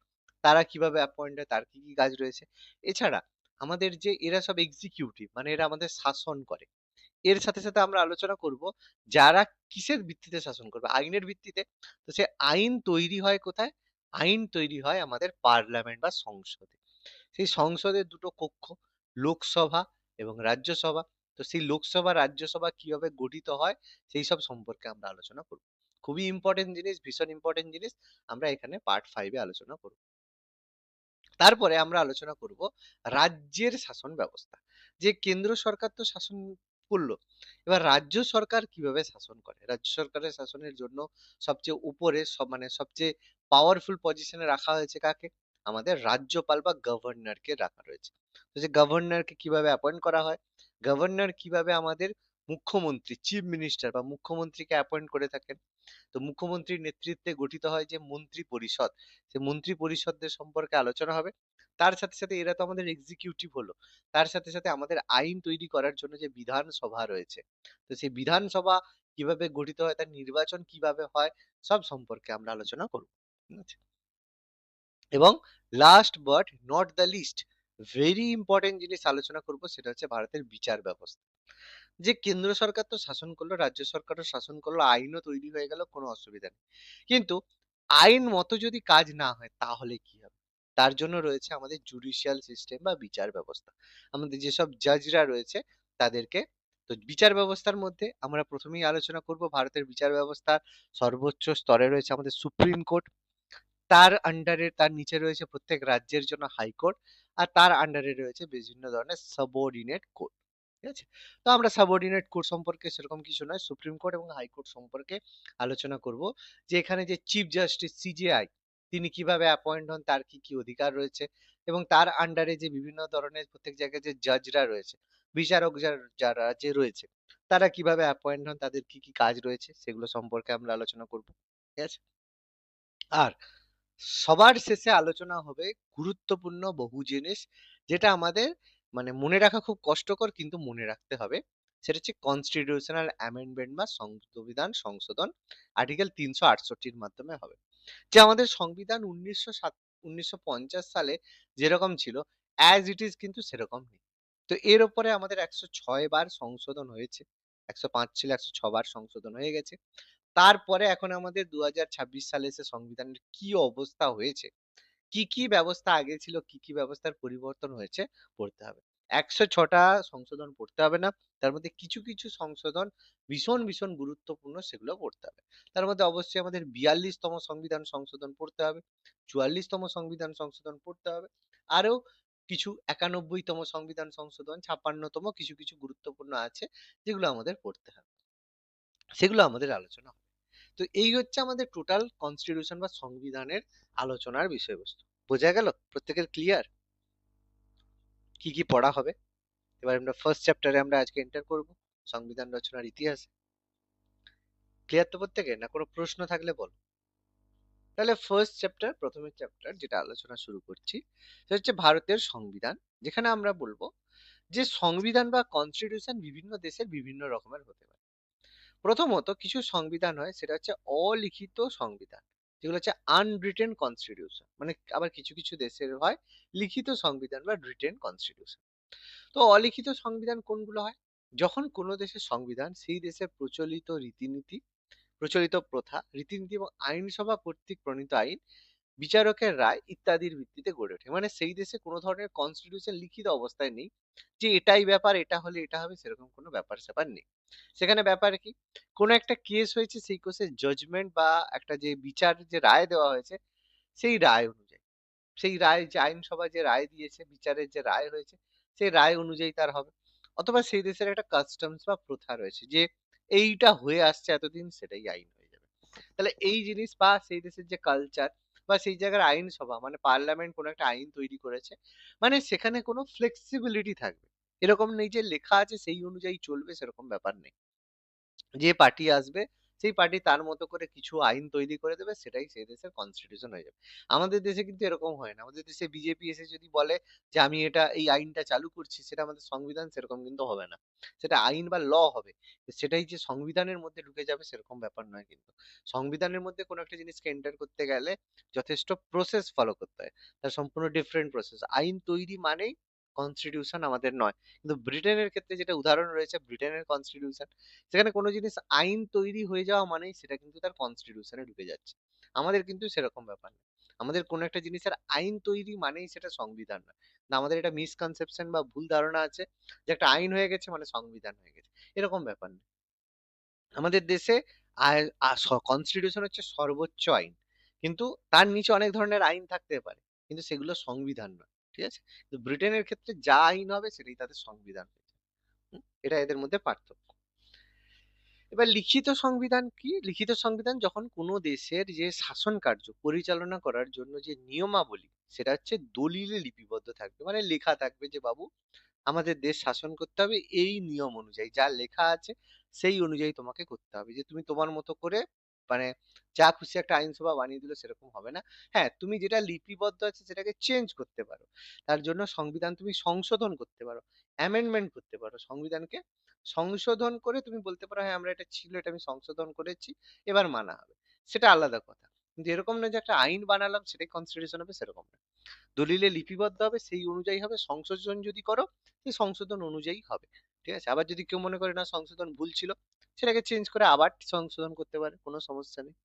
Speaker 1: তারা কিভাবে অ্যাপয়েন্ট হয়, তার কি কি কাজ রয়েছে। এছাড়া আমাদের যে এরা সব এক্সিকিউটিভ, মানে এরা আমাদের শাসন করে। এর সাথে সাথে আমরা আলোচনা করব যারা কিসের ভিত্তিতে শাসন করবে, আইনের ভিত্তিতে। তো সে আইন তৈরি হয় কোথায়? আইন তৈরি হয় আমাদের পার্লামেন্ট বা সংসদে। সেই সংসদের দুটো কক্ষ, লোকসভা এবং রাজ্যসভা। তো সেই লোকসভা রাজ্যসভা কিভাবে গঠিত হয় সেই সব সম্পর্কে আমরা আলোচনা করব। খুবই ইম্পর্টেন্ট জিনিস, ভীষণ ইম্পর্টেন্ট জিনিস, আমরা এখানে পার্ট 5 এ আলোচনা করব। তারপরে আমরা আলোচনা করব রাজ্যের শাসন ব্যবস্থা। যে কেন্দ্র সরকার তো শাসন করলো, এবার রাজ্য সরকার কিভাবে শাসন করে। রাজ্য সরকারের শাসনের জন্য সবচেয়ে উপরে মানে সবচেয়ে পাওয়ারফুল পজিশনে রাখা হয়েছে কাকে? আমাদের রাজ্যপাল বা গভর্নরকে রাখা রয়েছে। তো যে গভর্নরকে কিভাবে অ্যাপয়েন্ট করা হয়, গভর্নর কিভাবে আমাদের মুখ্যমন্ত্রী, চিফ মিনিস্টার বা মুখ্যমন্ত্রীকে অ্যাপয়েন্ট করে থাকেন। তো মুখ্যমন্ত্রীর নেতৃত্বে গঠিত হয় যে মন্ত্রী পরিষদ, সে মন্ত্রী পরিষদদের সম্পর্কে আলোচনা হবে। তার সাথে সাথে এরা তো আমাদের এক্সিকিউটিভ হলো, তার সাথে সাথে আমাদের আইন তৈরি করার জন্য যে বিধানসভা রয়েছে, তো সেই বিধানসভা কিভাবে গঠিত হয়, তার নির্বাচন কিভাবে হয়, সব সম্পর্কে আমরা আলোচনা করব। ঠিক আছে? এবং last but not the least, very important জিনিস আলোচনা করব, সেটা হচ্ছে ভারতের বিচার ব্যবস্থা। যে কেন্দ্র সরকার তো শাসন করলো, রাজ্য সরকারও শাসন করলো, আইনও তৈরি হয়ে গেল, কোনো অসুবিধা নেই। কিন্তু আইন মতো যদি কাজ না হয় তাহলে কি হবে? তার জন্য রয়েছে আমাদের জুডিশিয়াল সিস্টেম বা বিচার ব্যবস্থা। আমাদের যেসব জাজরা রয়েছে তাদেরকে, তো বিচার ব্যবস্থার মধ্যে আমরা প্রথমেই আলোচনা করব ভারতের বিচার ব্যবস্থার সর্বোচ্চ স্তরে রয়েছে আমাদের সুপ্রিম কোর্ট। তার আন্ডারে, তার নিচে রয়েছে প্রত্যেক রাজ্যের জন্য হাইকোর্ট। আর তার আন্ডারে রয়েছে বিভিন্ন ধরনের সাবঅর্ডিনেট কোর্ট। ঠিক আছে? তো আমরা সাবঅর্ডিনেট কোর্ট সম্পর্কে সেরকম কিছু নয়, সুপ্রিম কোর্ট এবং হাইকোর্ট সম্পর্কে আলোচনা করব। যে এখানে যে চিফ জাস্টিস সিজেআই, তিনি কিভাবে অ্যাপয়েন্ট হন, তার কি কি অধিকার রয়েছে, এবং তার আন্ডারে যে বিভিন্ন ধরনের প্রত্যেক জায়গায় যে জাজরা রয়েছে, বিচারক যারা যে রয়েছে, তারা কিভাবে অ্যাপয়েন্ট হন, তাদের কি কি কাজ রয়েছে, সেগুলো সম্পর্কে আমরা আলোচনা করব। ঠিক আছে? আর সবার শেষে আলোচনা হবে গুরুত্বপূর্ণ বহু জিনিস, যেটা আমাদের মানে মনে রাখা খুব কষ্টকর, কিন্তু মনে রাখতে হবে। সেটা হচ্ছে কনস্টিটিউশনাল অ্যামেন্ডমেন্ট বা সংবিধান সংশোধন, আর্টিকেল 368-র মাধ্যমে হবে। যে আমাদের সংবিধান 1950 সালে যেরকম ছিল, অ্যাজ ইট ইজ কিন্তু সেরকম নেই। তো এর উপরে আমাদের 106 বার সংশোধন হয়েছে। 105 ছিল, 106 বার সংশোধন হয়ে গেছে। তারপরে এখন আমাদের 2026 সালে এসে সংবিধানের কি অবস্থা হয়েছে, কি কি ব্যবস্থা আগে ছিল, কি কি ব্যবস্থার পরিবর্তন হয়েছে, পড়তে হবে। 106টা সংশোধন পড়তে হবে না, তার মধ্যে কিছু কিছু সংশোধন ভীষণ ভীষণ গুরুত্বপূর্ণ, সেগুলো পড়তে হবে। তার মধ্যে অবশ্যই আমাদের 42তম সংবিধান সংশোধন পড়তে হবে, 44তম সংবিধান সংশোধন পড়তে হবে, আরো কিছু 91তম সংবিধান সংশোধন, 56তম, কিছু কিছু গুরুত্বপূর্ণ আছে যেগুলো আমাদের পড়তে হবে, সেগুলো আমাদের আলোচনা হবে। তো এই হচ্ছে আমাদের টোটাল কনস্টিটিউশন বা সংবিধানের আলোচনার বিষয়বস্তু। বোঝা গেল? প্রত্যেকের ক্লিয়ার কি কি পড়া হবে? এবার আমরা ফার্স্ট চ্যাপ্টারে আমরা আজকে এন্টার করব, সংবিধান রচনার ইতিহাস। ক্লিয়ার তো প্রত্যেকে? না কোনো প্রশ্ন থাকলে বল। তাহলে ফার্স্ট চ্যাপ্টার, প্রথমের চ্যাপ্টার যেটা আলোচনা শুরু করছি, সেটা হচ্ছে ভারতের সংবিধান। যেখানে আমরা বলবো যে সংবিধান বা কনস্টিটিউশন বিভিন্ন দেশের বিভিন্ন রকমের হতে পারে। প্রথমত কিছু সংবিধান হয় সেটা হচ্ছে অলিখিত সংবিধান, যেগুলো হচ্ছে আনরিটেন কনস্টিটিউশন। মানে আবার কিছু কিছু দেশের হয় লিখিত সংবিধান বা রিটেন কনস্টিটিউশন। তো অলিখিত সংবিধান কোনগুলো হয়? যখন কোনো দেশের সংবিধান সেই দেশের প্রচলিত রীতিনীতি, প্রচলিত প্রথা, রীতিনীতি এবং আইনসভা কর্তৃক প্রণীত আইন, বিচারকের রায় ইত্যাদির ভিত্তিতে গড়ে ওঠে। মানে সেই দেশে কোনো ধরনের কনস্টিটিউশন লিখিত অবস্থায় নেই, যে এটাই ব্যাপার, এটা হলে এটা হবে, সেরকম কোনো ব্যাপার স্যাপার নেই। সেখানে ব্যাপার কি, কোনো একটা কেস হয়েছে, সেই কেসের জাজমেন্ট বা একটা যে বিচার, যে রায় দেওয়া হয়েছে, সেই রায় অনুযায়ী, সেই রায় যে আইনসভা যে রায় দিয়েছে, বিচারের যে রায় হয়েছে, সেই রায় অনুযায়ী তার হবে। অথবা সেই দেশের একটা কাস্টমস বা প্রথা রয়েছে যে এইটা হয়ে আসছে এতদিন, সেটাই আইন হয়ে যাবে। তাহলে এই জিনিস বা সেই দেশের যে কালচার বা সেই জায়গার আইনসভা, মানে পার্লামেন্ট কোনো একটা আইন তৈরি করেছে, মানে সেখানে কোনো ফ্লেক্সিবিলিটি থাকবে। এরকম নেই যে লেখা আছে সেই অনুযায়ী চলবে, সেরকম ব্যাপার নেই। যে পার্টি আসবে সেই পার্টি তার মতো করে কিছু আইন তৈরি করে দেবে, সেটাই সেই দেশের কনস্টিটিউশন হয়ে যাবে। আমাদের দেশে কিন্তু এরকম হয় না। আমাদের দেশে বিজেপি এসে যদি বলে যে আমি এই আইনটা চালু করছি, সেটা আমাদের সংবিধান সেরকম কিন্তু হবে না। সেটা আইন বা ল হবে। সেটাই যে সংবিধানের মধ্যে ঢুকে যাবে সেরকম ব্যাপার নয় কিন্তু। সংবিধানের মধ্যে কোনো একটা জিনিসকে এন্টার করতে গেলে যথেষ্ট প্রসেস ফলো করতে হয়। তার সম্পূর্ণ ডিফারেন্ট প্রসেস। আইন তৈরি মানেই কনস্টিটিউশন আমাদের নয়। কিন্তু ব্রিটেনের ক্ষেত্রে যেটা উদাহরণ রয়েছে ব্রিটেনের কনস্টিটিউশন, সেখানে কোনো জিনিস আইন তৈরি হয়ে যাওয়া মানেই সেটা কিন্তু তার কনস্টিটিউশনে ঢুকে যাচ্ছে। আমাদের কিন্তু সেরকম ব্যাপার না। আমাদের কোনো একটা জিনিসের আইন তৈরি মানেই সেটা সংবিধান নয়। না, আমাদের এটা মিসকনসেপশন বা ভুল ধারণা আছে যে একটা আইন হয়ে গেছে মানে সংবিধান হয়ে গেছে। এরকম ব্যাপার না। আমাদের দেশে কনস্টিটিউশন হচ্ছে সর্বোচ্চ আইন, কিন্তু তার নিচে অনেক ধরনের আইন থাকতে পারে, কিন্তু সেগুলো সংবিধান নয়। ঠিক আছে? তো ব্রিটেনের ক্ষেত্রে যা আইন হবে সেটাই তাদের সংবিধান হয়ে যায়। এটা এদের মধ্যে পার্থক্য। এবার লিখিত সংবিধান কি? লিখিত সংবিধান যখন কোনো দেশের যে শাসন কার্য পরিচালনা করার জন্য যে নিয়মাবলী, সেটা হচ্ছে দলিলে লিপিবদ্ধ থাকবে, মানে লেখা থাকবে যে বাবু আমাদের দেশ শাসন করতে হবে এই নিয়ম অনুযায়ী, যা লেখা আছে সেই অনুযায়ী তোমাকে করতে হবে। যে তুমি তোমার মতো করে মানে যা খুশি একটা আইনসভা বানিয়ে দিলে সেরকম হবে না। হ্যাঁ, তুমি যেটা লিপিবদ্ধ আছে সেটাকে চেঞ্জ করতে পারো। তার জন্য সংবিধান তুমি সংশোধন করতে পারো, অ্যামেন্ডমেন্ট করতে পারো। সংবিধানকে সংশোধন করে তুমি বলতে পারো হ্যাঁ আমরা এটা ছিল, এটা আমি সংশোধন করেছি, এবার মানা হবে। সেটা আলাদা কথা। কিন্তু এরকম নয় যে একটা আইন বানালাম সেটাই কনস্টিটিউশন হবে, সেরকম না। দলিলে লিপিবদ্ধ হবে, সেই অনুযায়ী হবে। সংশোধন যদি করো সেই সংশোধন অনুযায়ী হবে। ঠিক আছে? আবার যদি কেউ মনে করে না সংশোধন ভুল ছিল, সেটাকে চেঞ্জ করে আবার সংশোধন করতে পারে, কোনো সমস্যা নেই।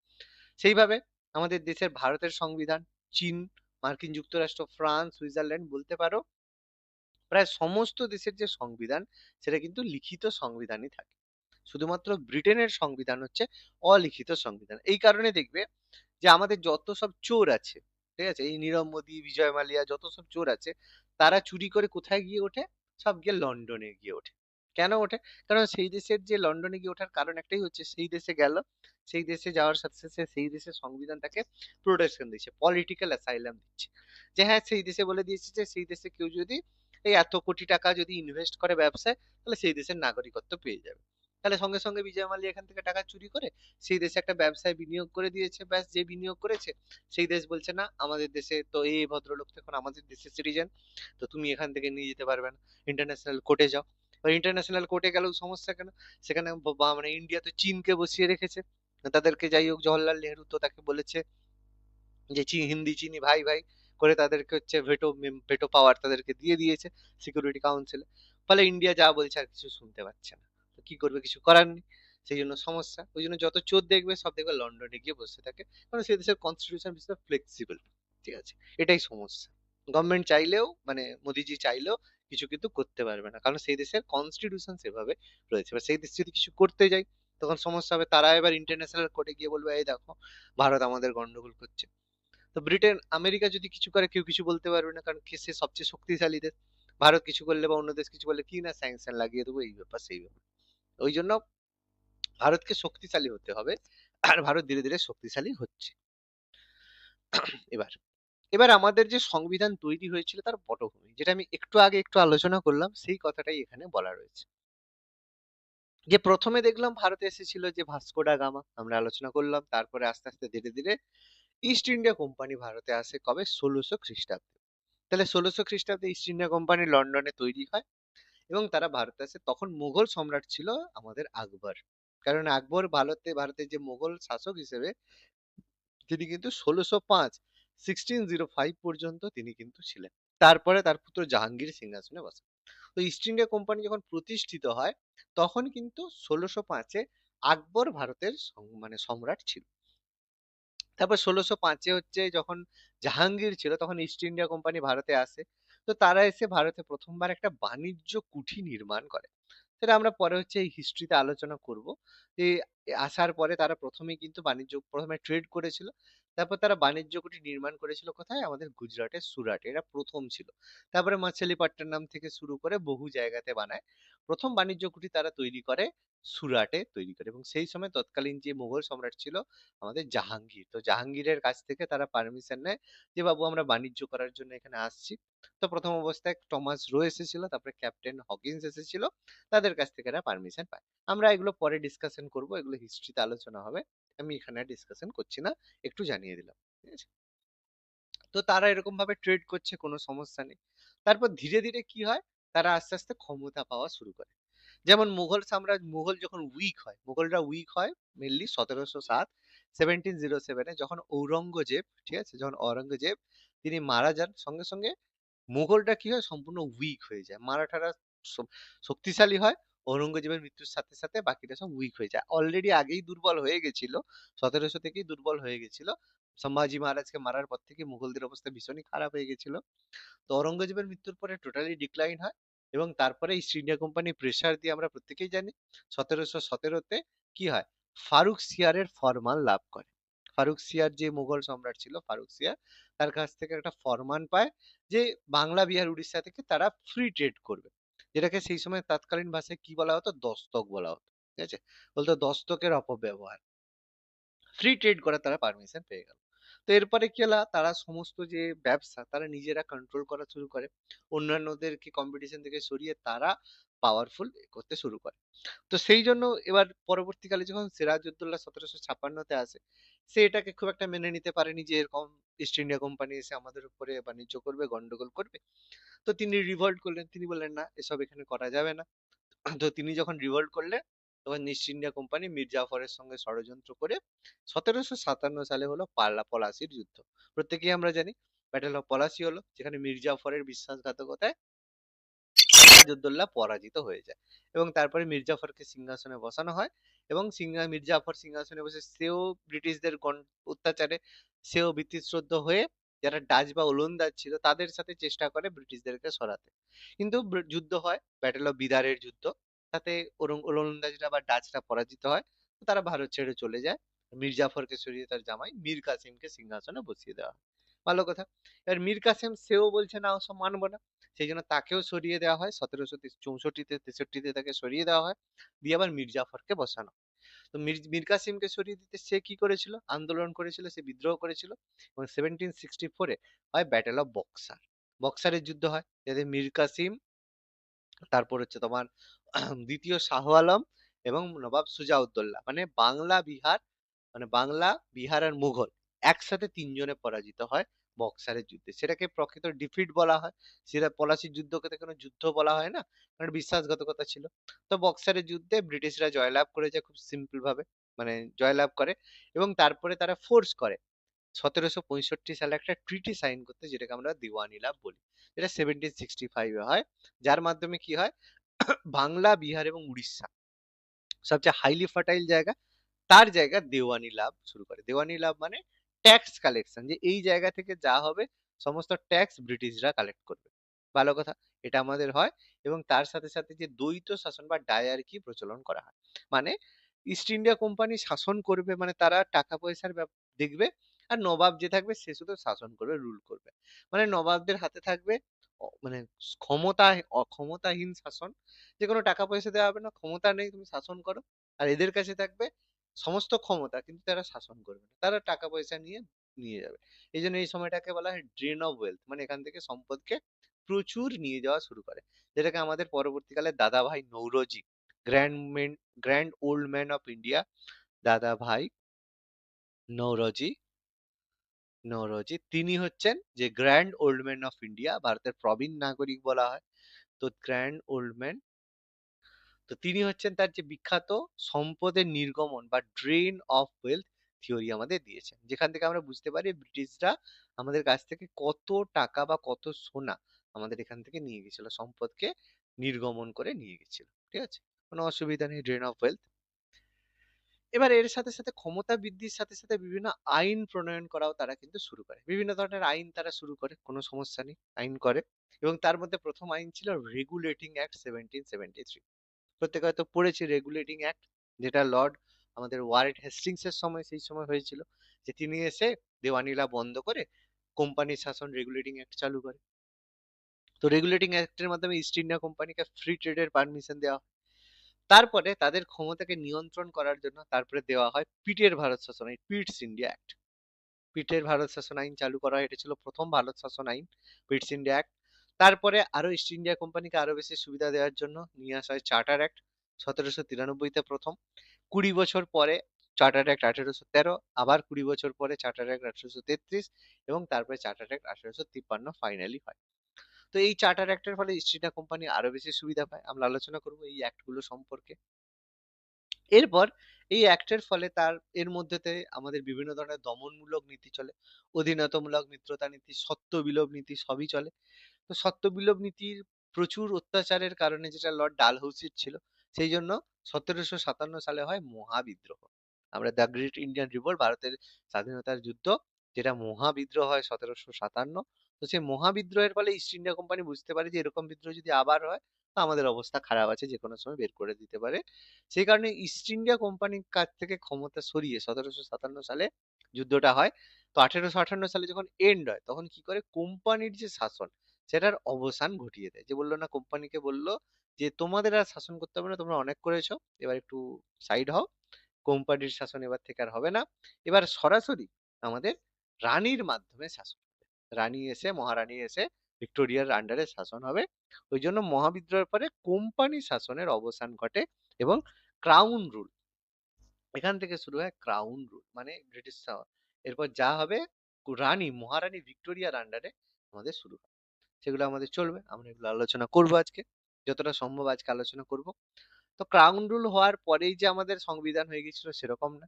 Speaker 1: সেইভাবে আমাদের দেশের ভারতের সংবিধান, চীন, মার্কিন যুক্তরাষ্ট্র, ফ্রান্স, সুইজারল্যান্ড বলতে পারো প্রায় সমস্ত দেশের যে সংবিধান সেটা কিন্তু লিখিত সংবিধানই থাকে। শুধুমাত্র ব্রিটেনের সংবিধান হচ্ছে অলিখিত সংবিধান। এই কারণে দেখবে যে আমাদের যত সব চোর আছে, ঠিক আছে, এই নীরব মোদী, বিজয় মালিয়া, যত সব চোর আছে, তারা চুরি করে কোথায় গিয়ে ওঠে? সব গিয়ে লন্ডনে গিয়ে ওঠে। কেন ওঠে? কারণ সেই দেশের যে লন্ডনে গিয়ে ওঠার কারণ একটাই হচ্ছে, সেই দেশে গেল, সেই দেশে যাওয়ার সাথে সাথে সেই দেশের সংবিধান তাকে প্রোটেকশন দিচ্ছে, পলিটিক্যাল অ্যাসাইলাম দিচ্ছে। যে হ্যাঁ, সেই দেশে বলে দিয়েছে যে সেই দেশে কেউ যদি এই এত কোটি টাকা যদি ইনভেস্ট করে ব্যবসায়, তাহলে সেই দেশের নাগরিকত্ব পেয়ে যাবে। তাহলে সঙ্গে সঙ্গে বিজয় মাল্য এখান থেকে টাকা চুরি করে সেই দেশে একটা ব্যবসায় বিনিয়োগ করে দিয়েছে। ব্যাস, যে বিনিয়োগ করেছে সেই দেশ বলছে না আমাদের দেশে তো এই ভদ্রলোক তো এখন আমাদের দেশের সিটিজেন, তো তুমি এখান থেকে নিয়ে যেতে পারবে না, ইন্টারন্যাশনাল কোর্টে যাও। ইন্টারন্যাশনাল কোর্টে গেলেও সমস্যা কেন? সেখানে মানে ইন্ডিয়া তো চীনকে বসিয়ে রেখেছে তাদেরকে। যাই হোক, জওহরলাল নেহেরু তো তাকে বলেছে যে হিন্দি চিনি ভাই ভাই করে তাদেরকে হচ্ছে ভেটো ভেটো পাওয়ার তাদেরকে দিয়ে দিয়েছে সিকিউরিটি কাউন্সিলে। ফলে ইন্ডিয়া যা বলছে আর কিছু শুনতে পাচ্ছে না। তো কি করবে? কিছু করার নেই। সেই জন্য সমস্যা। ওই জন্য যত চোর দেখবে সব দেখবে লন্ডনে গিয়ে বসে থাকে, কারণ সেই দেশের কনস্টিটিউশন ভীষণ ফ্লেক্সিবল। ঠিক আছে? এটাই সমস্যা। গভর্নমেন্ট চাইলেও মানে মোদিজি চাইলেও কিছু কিন্তু করতে পারবে না, কারণ সেই দেশের কনস্টিটিউশন সেভাবে রয়েছে। এবার সেই দেশ যদি কিছু করতে যায় তখন সমস্যা হবে। তারা এবার ইন্টারন্যাশনাল কোর্টে গিয়ে বলবে এই দেখো ভারত আমাদের গন্ডগোল করছে। তো ব্রিটেন, আমেরিকা যদি কিছু করে কেউ কিছু বলতে পারবে না, কারণ সে সবচেয়ে শক্তিশালী দেশ। ভারত কিছু করলে বা অন্য দেশ কিছু করলে কি না স্যাংশন লাগিয়ে দেবো, এই ব্যাপার সেই ব্যাপার। ওই জন্য ভারতকে শক্তিশালী হতে হবে, আর ভারত ধীরে ধীরে শক্তিশালী হচ্ছে। এবার এবার আমাদের যে সংবিধান তৈরি হয়েছিল তার পটভূমি, যেটা আমি একটু আগে একটু আলোচনা করলাম, সেই কথাটাই এখানে বলা রয়েছে। যে প্রথমে দেখলাম ভারতে এসেছিল যে ভাস্কো ডা গামা, আমরা আলোচনা করলাম। তারপরে আস্তে আস্তে ধীরে ধীরে ইস্ট ইন্ডিয়া কোম্পানি ভারতে আসে কবে? 1600 খ্রিস্টাব্দে। তাহলে 1600 খ্রিস্টাব্দে ইস্ট ইন্ডিয়া কোম্পানি লন্ডনে তৈরি হয় এবং তারা ভারতে আসে। তখন মুঘল সম্রাট ছিল আমাদের আকবর। কারণ আকবর ভারতের যে মুঘল শাসক হিসেবে তিনি কিন্তু 1605 1605 পর্যন্ত তিনি কিন্তু ছিলেন। তারপরে তার পুত্র জাহাঙ্গীর সিংহাসনে বসে। তো ইস্ট ইন্ডিয়া কোম্পানি যখন প্রতিষ্ঠিত হয় তখন কিন্তু 1605-এ আকবর ভারতের মানে সম্রাট ছিল। তারপর 1605-এ হচ্ছে যখন জাহাঙ্গীর ছিল তখন ইস্ট ইন্ডিয়া কোম্পানি ভারতে আসে। তো তারা এসে ভারতে প্রথমবার একটা বাণিজ্য কুঠি নির্মাণ করে। সেটা আমরা পরে হচ্ছে এই হিস্ট্রিতে আলোচনা করব। যে আসার পরে তারা প্রথমেই কিন্তু প্রথমে ট্রেড করেছিল। তারপর তারা বাণিজ্য কুঠি নির্মাণ করেছিল কোথায়? আমাদের গুজরাটের সুরাটে। এরা প্রথম ছিল। তারপরে মাছলিপট্টনম থেকে শুরু করে বহু জায়গাতে বানায়। প্রথম বাণিজ্য কুঠি তারা তৈরি করে সুরাটে তৈরি করে, এবং সেই সময় তৎকালীন যে মুঘল সম্রাট ছিল আমাদের জাহাঙ্গীর, তো জাহাঙ্গীরের কাছ থেকে তারা পারমিশন নেয় যে বাবু আমরা বাণিজ্য করার জন্য এখানে আসছি। তো প্রথম অবস্থায় টমাস রো এসেছিল, তারপরে ক্যাপ্টেন হকিন্স এসেছিল, তাদের কাছ থেকে এরা পারমিশন পায়। আমরা এগুলো পরে ডিসকাশন করব, এগুলো হিস্ট্রিতে আলোচনা হবে, আমি এখানে ডিসকাশন করছি না, একটু জানিয়ে দিলাম, ঠিক আছে? তো তারা এরকম ভাবে ট্রেড করছে, কোনো সমস্যা নেই। তারপর ধীরে ধীরে কি হয়, তারা আস্তে আস্তে ক্ষমতা পাওয়া শুরু করে। যেমন মুঘল সাম্রাজ্য, মুঘল যখন উইক হয়, মুঘলরা উইক হয় মেনলি 1707, 1707-এ যখন ঔরঙ্গজেব, ঠিক আছে, যখন ঔরঙ্গজেব তিনি মারা যান, সঙ্গে সঙ্গে মুঘলরা কি হয়, সম্পূর্ণ উইক হয়ে যায়। মারাঠারা শক্তিশালী হয়, ঔরঙ্গজেবের মৃত্যুর সাথে সাথে বাকিরা সব উইক হয়ে যায়। অলরেডি আগেই দুর্বল হয়ে গেছিল, 1700 থেকেই দুর্বল হয়ে গেছিল। সম্ভাজি মহারাজকে মারার পর থেকে মুঘলদের অবস্থা ভীষণই খারাপ হয়ে গেছিল। তো ঔরঙ্গজেবের মৃত্যুর পরে টোটালি ডিক্লাইন হয়, এবং তারপরে ইস্ট ইন্ডিয়া কোম্পানি প্রেসার দিয়ে, আমরা প্রত্যেকেই জানি 1717-তে কি হয়, ফারুক সিয়ারের ফরমান লাভ করে। ফারুক সিয়ার যে মুঘল সম্রাট ছিল, ফারুক সিয়ার তার কাছ থেকে একটা ফরমান পায় যে বাংলা, বিহার, উড়িষ্যা থেকে তারা ফ্রি ট্রেড করবে, যেটাকে সেই সময় তৎকালীন ভাষায় কি বলা হতো, দস্তক বলা হতো, ঠিক আছে? বলতো দস্তকের অপব্যবহার, ফ্রি ট্রেড করার তারা পারমিশন পেয়ে গেল। তো এরপরে কি হলো, তারা সমস্ত যে ব্যবসা তারা নিজেরা কন্ট্রোল করা শুরু করে, অন্যান্যদেরকে কম্পিটিশন থেকে সরিয়ে তারা পাওয়ারফুল করতে শুরু করে। তো সেই জন্য এবার পরবর্তীকালে যখন সিরাজউদ্দৌলা 1756-তে আসে, সে এটাকে খুব একটা মেনে নিতে পারেনি যে এরকম ইস্ট ইন্ডিয়া কোম্পানি এসে আমাদের উপরে বাণিজ্য করবে, গন্ডগোল করবে। তো তিনি রিভল্ট করলেন, তিনি বললেন না, এসব এখানে করা যাবে না। তো তিনি যখন রিভল্ট করলেন, তখন ইস্ট ইন্ডিয়া কোম্পানি মীর জাফরের সঙ্গে ষড়যন্ত্র করে 1757 সালে হলো পলাশির যুদ্ধ। প্রত্যেকেই আমরা জানি ব্যাটেল অফ পলাশি হলো, যেখানে মীর জাফরের বিশ্বাসঘাতকতায় সিরাজউদ্দৌলা পরাজিত হয়ে যায়, এবং তারপরে মীর জাফরকে সিংহাসনে বসানো হয়, এবং মীর জাফর সিংহাসনে বসে সেও ব্রিটিশদের অত্যাচারে সেও ভীতিশ্রদ্ধ হয়ে যারা ডাচ বা ওলন্দাজ ছিল তাদের সাথে চেষ্টা করে ব্রিটিশদেরকে সরাতে। কিন্তু যুদ্ধ হয়, ব্যাটেল অফ বিদারের যুদ্ধ, তাতে ওলন্দাজরা বা ডাচরা পরাজিত হয়, তো তারা ভারত ছেড়ে চলে যায়। মীর জাফরকে সরিয়ে তার জামাই মীর কাসিমকে সিংহাসনে বসিয়ে দেওয়া হয়। ভালো কথা। এবার মীর কাসিম সেও বলছে না, ওসব মানবো না, সেই জন্য তাকেও সরিয়ে দেওয়া হয়, 1764-63 তাকে সরিয়ে দেওয়া হয়, দিয়ে আবার মীর জাফরকে বসানো। তো মীর কাসিমকে সরিয়ে দিতে সে কি করেছিল, আন্দোলন করেছিল, সে বিদ্রোহ করেছিল, এবং 1764-এ হয় ব্যাটেল অফ বক্সার। বক্সারের যুদ্ধ হয়, যাতে মীর কাসিম, তারপর হচ্ছে তোমার দ্বিতীয় শাহ আলম এবং নবাব সুজাউদ্দৌলা, মানে বাংলা বিহার, মানে বাংলা বিহার আর মুঘল একসাথে তিনজনে পরাজিত হয় বক্সারের যুদ্ধে। সেটাকে প্রকৃত ডিফিট বলা হয়, সেটা পলাশির যুদ্ধকে তো কোনো যুদ্ধ বলা হয় না, কারণ বিশ্বাসঘাতকতা ছিল। তো বক্সারের যুদ্ধে ব্রিটিশরা জয়লাভ করে যায় খুব সিম্পল ভাবে, মানে জয়লাভ করে, এবং তারপরে তারা ফোর্স করে 1765 সালে একটা ট্রিটি সাইন করতে, যেটাকে আমরা দিওয়ানি লাভ বলি, যেটা 1765-এ হয়, যার মাধ্যমে কি হয়, বাংলা, বিহার এবং উড়িষ্যা সবচেয়ে হাইলি ফার্টাইল জায়গা, তার জায়গা দেওয়ানি লাভ শুরু করে। দেওয়ানি লাভ মানে ট্যাক্স কালেকশন, যে এই জায়গা থেকে যা হবে সমস্ত ট্যাক্স ব্রিটিশরা কালেক্ট করবে। ভালো কথা, এটা আমাদের হয়, এবং তার সাথে সাথে যে দ্বৈত শাসন বা ডায়ার্কি প্রচলন করা হয়, মানে ইস্ট ইন্ডিয়া কোম্পানি শাসন করবে, মানে তারা টাকা পয়সার দেখবে, আর নবাব যে থাকবে সে শুধু শাসন করবে, রুল করবে, মানে নবাবদের হাতে থাকবে মানে ক্ষমতাহীন শাসন, যে কোনো টাকা পয়সা দেওয়া হবে না, ক্ষমতা নেই, তুমি শাসন করো। আর এদের কাছে থাকবে সমস্ত ক্ষমতা, কিন্তু তারা শাসন করবে না, তারা টাকা পয়সা নিয়ে নিয়ে যাবে। এই জন্য এই সময়টাকে বলা হয় ড্রেন অফ ওয়েলথ, মানে এখান থেকে সম্পদকে প্রচুর নিয়ে যাওয়া শুরু করে, যেটাকে আমাদের পরবর্তীকালে দাদা ভাই Naoroji, grand old man of India, দাদা ভাই নৌরোজি, তিনি হচ্ছেন যে grand old man of India, ভারতের প্রবীণ নাগরিক বলা হয়। তো গ্র্যান্ড ওল্ড ম্যান, তো তিনি হচ্ছেন তার যে বিখ্যাত সম্পদের নির্গমন বা ড্রেন অফ ওয়েলথ থিওরি আমাদের দিয়েছেন, যেখান থেকে আমরা বুঝতে পারি ব্রিটিশরা আমাদের কাছ থেকে কত টাকা বা কত সোনা আমাদের এখান থেকে নিয়ে গেছিল, সম্পদকে নির্গমন করে নিয়ে গেছিল, ঠিক আছে? কোনো অসুবিধা নেই, ড্রেন অফ ওয়েলথ। এবার এর সাথে সাথে ক্ষমতা বৃদ্ধির সাথে সাথে বিভিন্ন আইন প্রণয়ন করাও তারা কিন্তু শুরু করে, বিভিন্ন ধরনের আইন তারা শুরু করে, কোনো সমস্যা নেই, আইন করে। এবং তার মধ্যে প্রথম আইন ছিল রেগুলেটিং অ্যাক্ট 1773। প্রত্যেকে হয়তো পড়েছে রেগুলেটিং অ্যাক্ট, যেটা লর্ড আমাদের ওয়ারেন হেস্টিংস এর সময়, সেই সময় হয়েছিল, যে তিনি এসে দেওয়ানিলা বন্ধ করে কোম্পানির শাসন, রেগুলেটিং অ্যাক্ট চালু করে। তো রেগুলেটিং অ্যাক্টের মাধ্যমে ইস্ট ইন্ডিয়া কোম্পানিকে ফ্রি ট্রেডের পারমিশন দেওয়া হয়। তারপরে তাদের ক্ষমতাকে নিয়ন্ত্রণ করার জন্য তারপরে দেওয়া হয় পিটের ভারত শাসন আইন, পিটস ইন্ডিয়া অ্যাক্ট। পিটের ভারত শাসন আইন চালু করা হয়, এটা ছিল প্রথম ভারত শাসন আইন, পিটস ইন্ডিয়া অ্যাক্ট। তারপরে আরো ইস্ট ইন্ডিয়া কোম্পানিকে আরো বেশি সুবিধা দেওয়ার জন্য নিয়ে আসা হয় চার্টার অ্যাক্ট 1793 প্রথম। 20 বছর পরে চার্টার অ্যাক্ট 1813, আবার 20 বছর পরে চার্টার অ্যাক্ট 1833, এবং তারপরে চার্টার অ্যাক্ট 1853 ফাইনালি হয়। তো এই চার্টার অ্যাক্টের ফলে ইস্ট ইন্ডিয়া কোম্পানি আরো বেশি সুবিধা পায়। আমরা আলোচনা করবো এই অ্যাক্ট গুলো সম্পর্কে। এরপর এই অ্যাক্টের ফলে এর মধ্যেতে আমাদের বিভিন্ন ধরনের দমনমূলক নীতি চলে, অধীনতামূলক মিত্রতা নীতি, সত্ত্ব বিলোপ নীতি সবই চলে। তো সত্ত্ব বিলোপ নীতির প্রচুর অত্যাচারের কারণে, যেটা লর্ড ডালহৌসির ছিল, সেই জন্য 1757 সালে হয় মহাবিদ্রোহ। আমরা দ্য গ্রেট ইন্ডিয়ান রিভোল্ট, ভারতের স্বাধীনতার যুদ্ধ, যেটা মহাবিদ্রোহ হয় 1757। তো সেই মহাবিদ্রোহের ফলে ইস্ট ইন্ডিয়া কোম্পানি বুঝতে পারে যে এরকম বিদ্রোহ যদি আবার হয় তো আমাদের অবস্থা খারাপ আছে, যে কোনো সময় বের করে দিতে পারে। সেই কারণে ইস্ট ইন্ডিয়া কোম্পানির কাছ থেকে ক্ষমতা সরিয়ে 1757 সালে যুদ্ধটা হয়। তো 1858 সালে যখন এন্ড হয়, তখন কি করে কোম্পানির যে শাসন, সেটার অবসান ঘটিয়ে দেয়। যে বললো না, কোম্পানিকে বললো যে তোমাদের আর শাসন করতে হবে না, তোমরা অনেক করেছো, এবার একটু সাইড হও, কোম্পানির শাসন এবার থেকে আর হবে না, এবার সরাসরি আমাদের রানীর মাধ্যমে শাসন হবে। রানী এসে, মহারানী এসে ভিক্টোরিয়ার আন্ডারে শাসন হবে। ওই জন্য মহাবিদ্রোহের পরে কোম্পানি শাসনের অবসান ঘটে এবং ক্রাউন রুল, এখান থেকে শুরু হয় ক্রাউন রুল, মানে ব্রিটিশ শাসন। এরপর যা হবে, রানী, মহারানী ভিক্টোরিয়ার আন্ডারে আমাদের শুরু হয়। সেগুলো আমাদের চলবে, আমরা এগুলো আলোচনা করব আজকে, যতটা সম্ভব আজকে আলোচনা করব। তো ক্রাউন রুল হওয়ার পরেই যে আমাদের সংবিধান হয়ে গেছিল সেরকম না।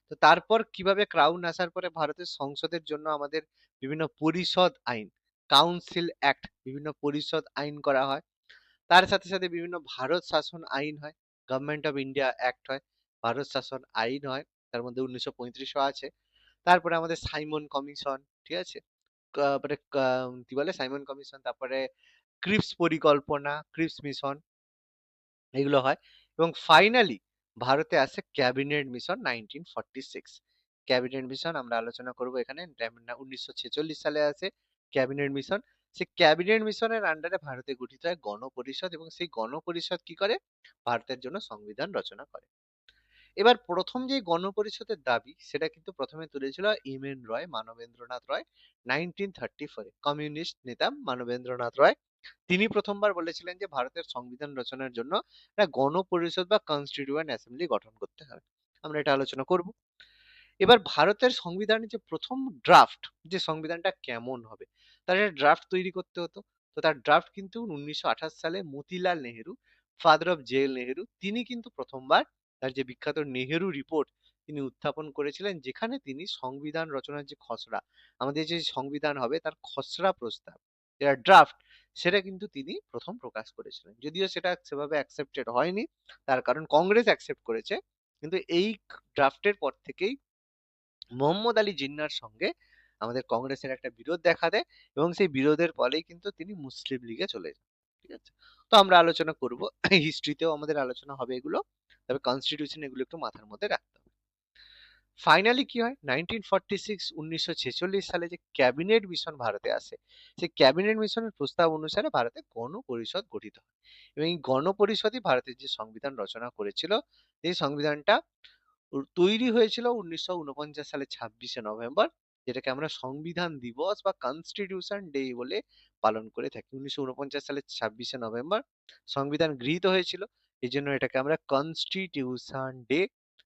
Speaker 1: তো তারপর কিভাবে ক্রাউন আসার পরে ভারতের সংসদের জন্য আমাদের বিভিন্ন পরিষদ আইন, কাউন্সিল অ্যাক্ট, বিভিন্ন পরিষদ আইন করা হয়। তার সাথে সাথে বিভিন্ন ভারত শাসন আইন হয়, গভর্নমেন্ট অফ ইন্ডিয়া অ্যাক্ট হয়, ভারত শাসন আইন হয়, তার মধ্যে 1935 আছে। তারপরে আমাদের সাইমন কমিশন, ঠিক আছে, তারপরে কি বলে সাইমন কমিশন, তারপরে ক্রিপস পরিকল্পনা, ক্রিপস মিশন, এগুলো হয়। এবং ফাইনালি ভারতে আসে ক্যাবিনেট মিশন 1946। ক্যাবিনেট মিশন আমরা আলোচনা করব এখানে। 1946 সালে আসে ক্যাবিনেট মিশন। সেই ক্যাবিনেট মিশনের আন্ডারে ভারতে গঠিত হয় গণপরিষদ, এবং সেই গণপরিষদ কি করে, ভারতের জন্য সংবিধান রচনা করে। এবার প্রথম যে গণপরিষদের দাবি, সেটা কিন্তু প্রথমে তুলেছিল এম এন রয়, মানবেন্দ্রনাথ রয়, 1934। কমিউনিস্ট নেতা মানবেন্দ্রনাথ রয়, তিনি প্রথমবার বলেছিলেন যে ভারতের সংবিধান রচনার জন্য একটা গণপরিষদ বা কনস্টিটিউয়েন্ট অ্যাসেম্বলি গঠন করতে হবে। আমরা এটা আলোচনা করব। এবার ভারতের সংবিধানের যে প্রথম ড্রাফট, যে সংবিধানটা কেমন হবে, তার একটা ড্রাফট তৈরি করতে হতো। তো তার ড্রাফট কিন্তু 1928 সালে মতিলাল নেহেরু, ফাদার অফ জেল নেহেরু, তিনি কিন্তু প্রথমবার তার যে বিখ্যাত নেহেরু রিপোর্ট তিনি উত্থাপন করেছিলেন, যেখানে তিনি সংবিধান রচনার যে খসড়া, আমাদের যে সংবিধান হবে তার খসড়া প্রস্তাব, যেটা ড্রাফট, সেটা কিন্তু তিনি প্রথম প্রকাশ করেছিলেন। যদিও সেটা সেভাবে অ্যাকসেপ্টেড হয়নি, তার কারণ কংগ্রেস অ্যাকসেপ্ট করেছে, কিন্তু এই ড্রাফটের পর থেকেই মোহাম্মদ আলী জিন্নাহর সঙ্গে আমাদের কংগ্রেসের একটা বিরোধ দেখা দেয়, এবং সেই বিরোধের ফলেই কিন্তু তিনি মুসলিম লীগে চলে যান। ঠিক আছে, তো আমরা আলোচনা করব, হিস্ট্রিতেও আমাদের আলোচনা হবে এগুলো, তবে কনস্টিটিউশন এগুলো একটু মাথার মধ্যে রাখতে হবে। ফাইনালি কি হয়, 1946 সালে যে ক্যাবিনেট মিশন ভারতে আসে, সেই ক্যাবিনেট মিশনের প্রস্তাব অনুসারে ভারতে গণপরিষদ গঠিত হয়, এবং এই গণপরিষদই ভারতের যে সংবিধান রচনা করেছিল, এই সংবিধানটা তৈরি হয়েছিল 1949 সালে 26শে নভেম্বর, যেটাকে আমরা সংবিধান দিবস বা কনস্টিটিউশন ডে বলে পালন করে থাকি। 1949 সালে 26শে নভেম্বর সংবিধান গৃহীত হয়েছিল, এই জন্য এটাকে আমরা কনস্টিটিউশন ডে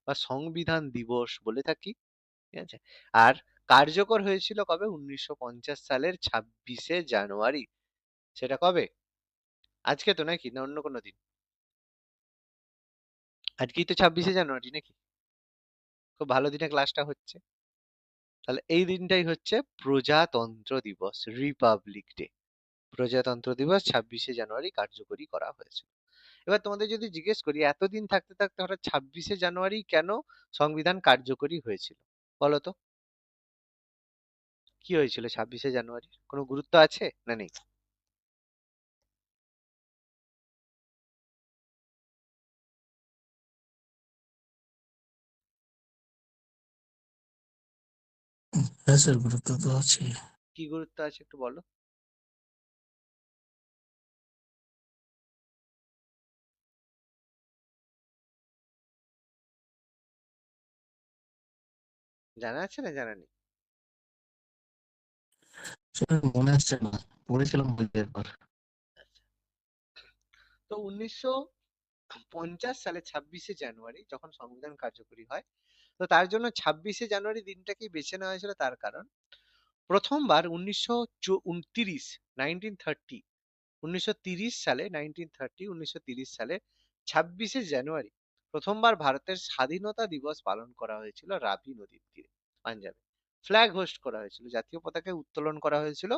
Speaker 1: বা সংবিধান দিবস বলে থাকি। ঠিক আছে, আর কার্যকর হয়েছিল কবে, 1950 সালের 26শে জানুয়ারি। সেটা কবে, আজকে তো নাকি, না অন্য কোনো দিন? আজকেই তো 26শে জানুয়ারি নাকি? খুব ভালো দিনে ক্লাসটা হচ্ছে। তাহলে এই দিনটাই হচ্ছে প্রজাতন্ত্র দিবস, রিপাবলিক ডে। প্রজাতন্ত্র দিবস 26শে জানুয়ারি কার্যকরী করা হয়েছে। এবার তোমাদের যদি জিজ্ঞেস করি, এতদিন থাকতে থাকতে হঠাৎ 26শে জানুয়ারি কেন সংবিধান কার্যকরী হয়েছিল, বলো তো? কি হয়েছিল 26শে জানুয়ারি, কোনো গুরুত্ব আছে না নেই?
Speaker 2: হ্যাঁ স্যার, গুরুত্ব তো আছে।
Speaker 1: কি গুরুত্ব আছে একটু বলো। জানা আছে না জানা নেই?
Speaker 2: আসলে মনে আসছে না, পড়েছিলাম বইতে একবার।
Speaker 1: তো 1950 সালে 26শে জানুয়ারি যখন সংবিধান কার্যকরী হয়, তো তার জন্য 26শে জানুয়ারি দিনটাকেই বেছে নেওয়া হয়েছিল, তার কারণ প্রথমবার 1930 1930 1930 সালে 26শে জানুয়ারি প্রথমবার ভারতের স্বাধীনতা দিবস পালন করা হয়েছিল রাবি নদীর তীরে, পাঞ্জাবে। ফ্ল্যাগ হোস্ট করা হয়েছিল, জাতীয় পতাকা উত্তোলন করা হয়েছিল।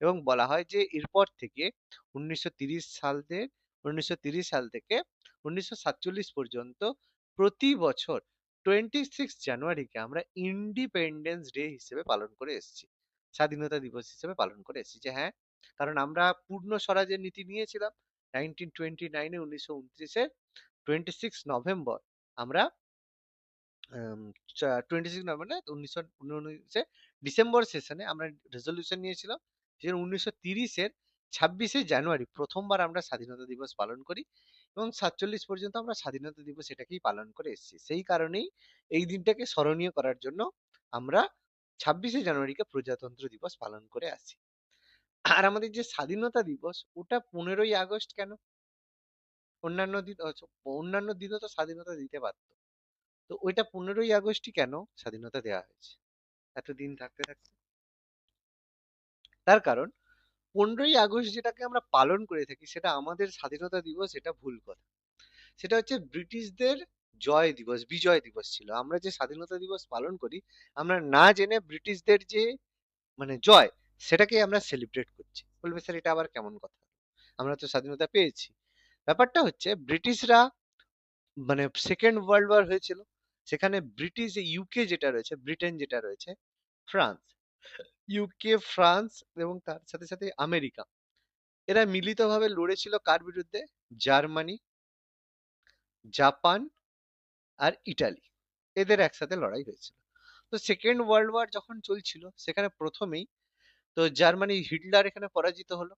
Speaker 1: এবং বলা হয় যে এরপর থেকে 1930 সাল থেকে 1947 পর্যন্ত প্রতি বছর 26 জানুয়ারিকে আমরা ইন্ডিপেন্ডেন্স ডে হিসেবে পালন করে এসেছি, স্বাধীনতা দিবস হিসেবে পালন করে এসেছি। যে হ্যাঁ, কারণ আমরা পূর্ণ স্বরাজের নীতি নিয়েছিলাম 1929-এ, 1929-এ 26 নভেম্বর আমরা 26 নভেম্বর না, 1919 ডিসেম্বর সেশনে আমরা রেজলিউশন নিয়েছিলাম যে 1930-এর 26শে জানুয়ারি প্রথমবার আমরা স্বাধীনতা দিবস পালন করি, এবং 47 পর্যন্ত আমরা স্বাধীনতা দিবস এটাকেই পালন করে এসেছি। সেই কারণেই এই দিনটাকে স্মরণীয় করার জন্য আমরা 26শে জানুয়ারিকে প্রজাতন্ত্র দিবস পালন করে আসছি। আর আমাদের যে স্বাধীনতা দিবস ওটা 15ই আগস্ট কেন? অন্যান্য দিন অন্যান্য দিনও তো স্বাধীনতা দিতে পারতো, তো ওইটা 15ই আগস্টই কেন স্বাধীনতা দেওয়া হয়েছে এতদিন থাকতে থাকতে? তার কারণ 15ই আগস্ট যেটাকে আমরা পালন করে থাকি সেটা আমাদের স্বাধীনতা দিবস, এটা ভুল কথা। সেটা হচ্ছে ব্রিটিশদের জয় দিবস, বিজয় দিবস ছিল। আমরা যে স্বাধীনতা দিবস পালন করি, আমরা না জেনে ব্রিটিশদের যে মানে জয়, সেটাকে আমরা সেলিব্রেট করছি। বলবে স্যার এটা আবার কেমন কথা, আমরা তো স্বাধীনতা পেয়েছি। ব্যাপারটা হচ্ছে ব্রিটিশরা মানে সেকেন্ড ওয়ার্ল্ড ওয়ার হয়েছিল, সেখানে ব্রিটিশ ইউকে যেটা রয়েছে, ব্রিটেন যেটা রয়েছে, ফ্রান্স, ইউকে, ফ্রান্স এবং তার সাথে সাথে আমেরিকা, এরা মিলিতভাবে লড়েছিল কার বিরুদ্ধে? জার্মানি, জাপান আর ইটালি, এদের একসাথে লড়াই হয়েছিল। তো সেকেন্ড ওয়ার্ল্ড ওয়ার যখন চলছিল সেখানে প্রথমেই তো জার্মানি, হিটলার এখানে পরাজিত হলো,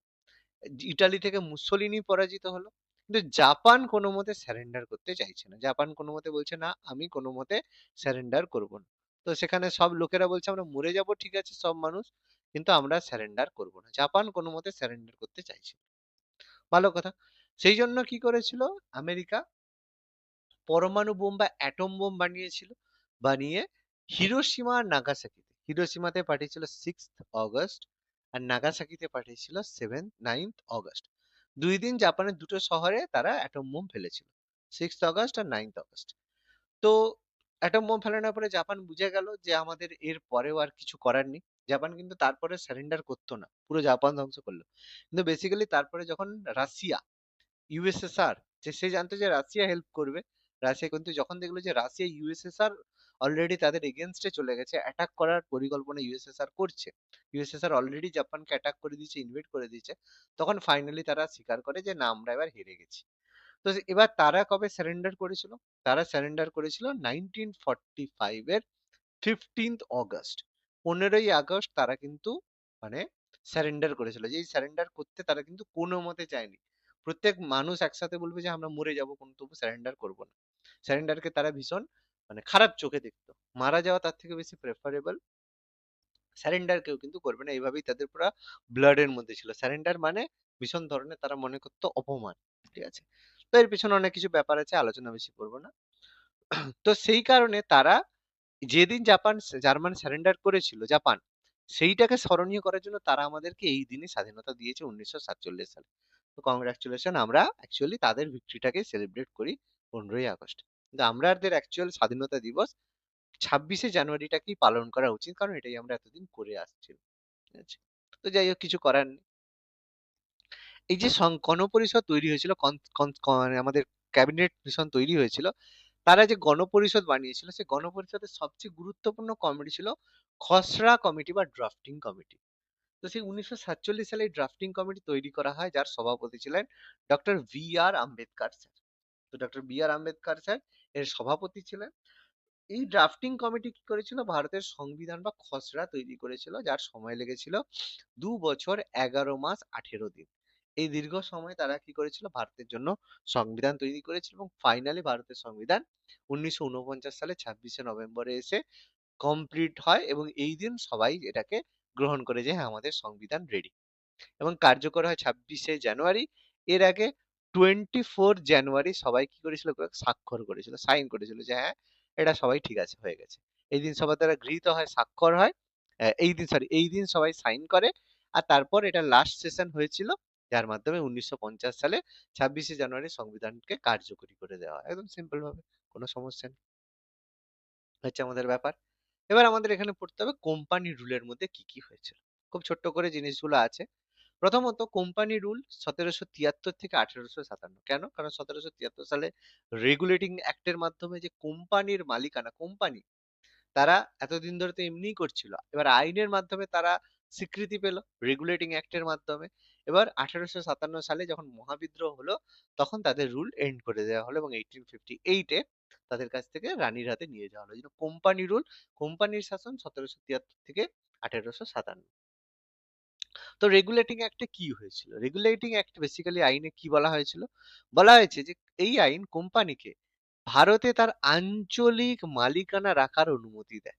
Speaker 1: ইটালি থেকে মুসোলিনি পরাজিত হলো, কিন্তু জাপান কোনো মতে স্যারেন্ডার করতে চাইছে না। জাপান কোনো মতে বলছে না, আমি কোনো মতে স্যারেন্ডার করব না। তো সেখানে সব লোকেরা বলছে আমরা মরে যাব, ঠিক আছে সব মানুষ, কিন্তু আমরা স্যারেন্ডার করব না। জাপান কোনো মতে স্যারেন্ডার করতে চাইছে না। ভালো কথা। সেই জন্য কি করেছিল আমেরিকা? পরমাণু বোম বা অ্যাটম বোম বানিয়েছিল, বানিয়ে হিরোশিমা আর নাগাসাকিতে, হিরোশিমাতে পাঠিয়েছিল 6th অগস্ট, আর নাগাসাকিতে পাঠিয়েছিল 9th অগস্ট। 2 দিন জাপানের দুটো শহরে তারা অ্যাটম বোম ফেলেছিল, 6th অগস্ট আর 9th অগস্ট। তো অ্যাটম বোম ফেলানোর পরে জাপান বুঝে গেল যে আমাদের এর পরেও আর কিছু করার নেই। জাপান কিন্তু তারপরে সারেন্ডার করতো না, পুরো জাপান ধ্বংস করলো। কিন্তু বেসিক্যালি তারপরে যখন রাশিয়া, ইউএসএসআর, যে সে জানতো যে রাশিয়া হেল্প করবে, রাশিয়া কিন্তু যখন দেখলো যে রাশিয়া, ইউএসএসআর অলরেডি তাদের এগেনস্টে চলে গেছে, অ্যাটাক করার পরিকল্পনা ইউএসএসআর করছে, ইউএসএসআর অলরেডি জাপানকে অ্যাটাক করে দিয়েছে, ইনভেড করে দিয়েছে, তখন ফাইনালি তারা স্বীকার করে যে না, আমরা এবার হেরে গেছি। তো এবার তারা কবে সারেন্ডার করেছিল? তারা সারেন্ডার করেছিল 1945-এর 15th অগস্ট। 15ই আগস্ট তারা কিন্তু মানে সারেন্ডার করেছিল। যে এই সারেন্ডার করতে তারা কিন্তু কোনো মতে চায়নি। প্রত্যেক মানুষ একসাথে বলবে যে আমরা মরে যাবো, কিন্তু তবু সারেন্ডার করবো না। সারেন্ডারকে তারা ভীষণ খারাপ চোখে দেখতো, মারা যাওয়া তার থেকে বেশি প্রেফারেবল। সারেন্ডার কেউ কিন্তু করবে না, এইভাবেই তাদের পুরো ব্লাডের মধ্যে ছিল। সারেন্ডার মানে ভীষণ ধরনের তারা মনে করতো অপমান। ঠিক আছে, তো এর পিছনে অনেক কিছু ব্যাপার আছে, আলোচনা বেশি করবো না। তো সেই কারণে তারা যেদিন জার্মান সারেন্ডার করেছিল জাপান, সেইটাকে স্মরণীয় করার জন্য তারা আমাদেরকে এই দিনে স্বাধীনতা দিয়েছে 1947 সালে। তো কংগ্রাচুলেশন, আমরা অ্যাকচুয়ালি তাদের ভিক্টরিটাকে সেলিব্রেট করি 15ই আগস্ট। কিন্তু আমাদের অ্যাকচুয়াল স্বাধীনতা দিবস 26শে জানুয়ারিটাকেই পালন করা উচিত, কারণ এটাই আমরা এতদিন করে আসছি। ঠিক আছে? তো যাই হোক, কিছু করার নেই। এই যে গণপরিষদ তৈরি হয়েছিল, মানে আমাদের ক্যাবিনেট মিশন তৈরি হয়েছিল, তারা যে গণপরিষদ বানিয়েছিল, সেই গণপরিষদের সবচেয়ে গুরুত্বপূর্ণ কমিটি ছিল খসড়া কমিটি বা ড্রাফটিং কমিটি। তো সেই 1947 সালে ড্রাফটিং কমিটি তৈরি করা হয়, যার সভাপতি ছিলেন ডক্টর 'বি.আর. আম্বেদকর স্যার। তো ডক্টর 'বি.আর. আম্বেদকর স্যার এর সভাপতি ছিলেন। এই ড্রাফটিং কমিটি কি করেছিল? ভারতের সংবিধান বা খসড়া তৈরি করেছিল, যার সময় লেগেছিল 2 বছর 11 মাস 18 দিন। এই দীর্ঘ সময় তারা কি করেছিল? ভারতের জন্য সংবিধান তৈরি করেছিল, এবং ফাইনালি ভারতের সংবিধান 1949 সালে 26শে নভেম্বরে এসে কমপ্লিট হয় এবং এই দিন সবাই এটাকে গ্রহণ করে যে হ্যাঁ আমাদের সংবিধান রেডি, এবং কার্যকর হয় 26শে জানুয়ারি। এর আগে 24 জানুয়ারি সবাই কি করেছিল, স্বাক্ষর করেছিল, সাইন করেছিল যে হ্যাঁ এটা সবাই ঠিক আছে, হয়ে গেছে। এই দিন সবার দ্বারা গৃহীত হয়, স্বাক্ষর হয়। এই দিন সবাই সাইন করে। আর তারপর এটা লাস্ট সেশন হয়েছিল, যার মাধ্যমে 1950 সালে 26শে জানুয়ারি সংবিধানকে কার্যকরী করে দেওয়া হয়, একদম সিম্পল ভাবে, কোনো সমস্যা নেই। হচ্ছে আমাদের ব্যাপার। এবার আমাদের এখানে পড়তে হবে কোম্পানি রুলের মধ্যে কি কি হয়েছিল। খুব ছোট্ট করে জিনিসগুলো আছে। প্রথমত কোম্পানি রুল 1773 থেকে 1857। কেন? কারণ 1773 সালে রেগুলেটিং অ্যাক্টের মাধ্যমে যে কোম্পানির মালিকানা, কোম্পানি তারা এতদিন ধরে তো এমনিই করছিল, এবার আইনের মাধ্যমে তারা স্বীকৃতি পেল রেগুলেটিং অ্যাক্টের মাধ্যমে। এবার 1857 সালে যখন মহাবিদ্রোহ হলো, তখন তাদের রুল এন্ড করে দেওয়া হলো এবং 1858-এ তাদের কাছ থেকে রানীর হাতে নিয়ে যাওয়া হলো। এই জন্য কোম্পানি রুল, কোম্পানির শাসন 1773 থেকে 1857। তো রেগুলেটিং অ্যাক্টে কি হয়েছিল? রেগুলেটিং অ্যাক্ট বেসিক্যালি আইনে কি বলা হয়েছিল? বলা হয়েছে যে এই আইন কোম্পানিকে ভারতে তার আঞ্চলিক মালিকানা রাখার অনুমতি দেয়।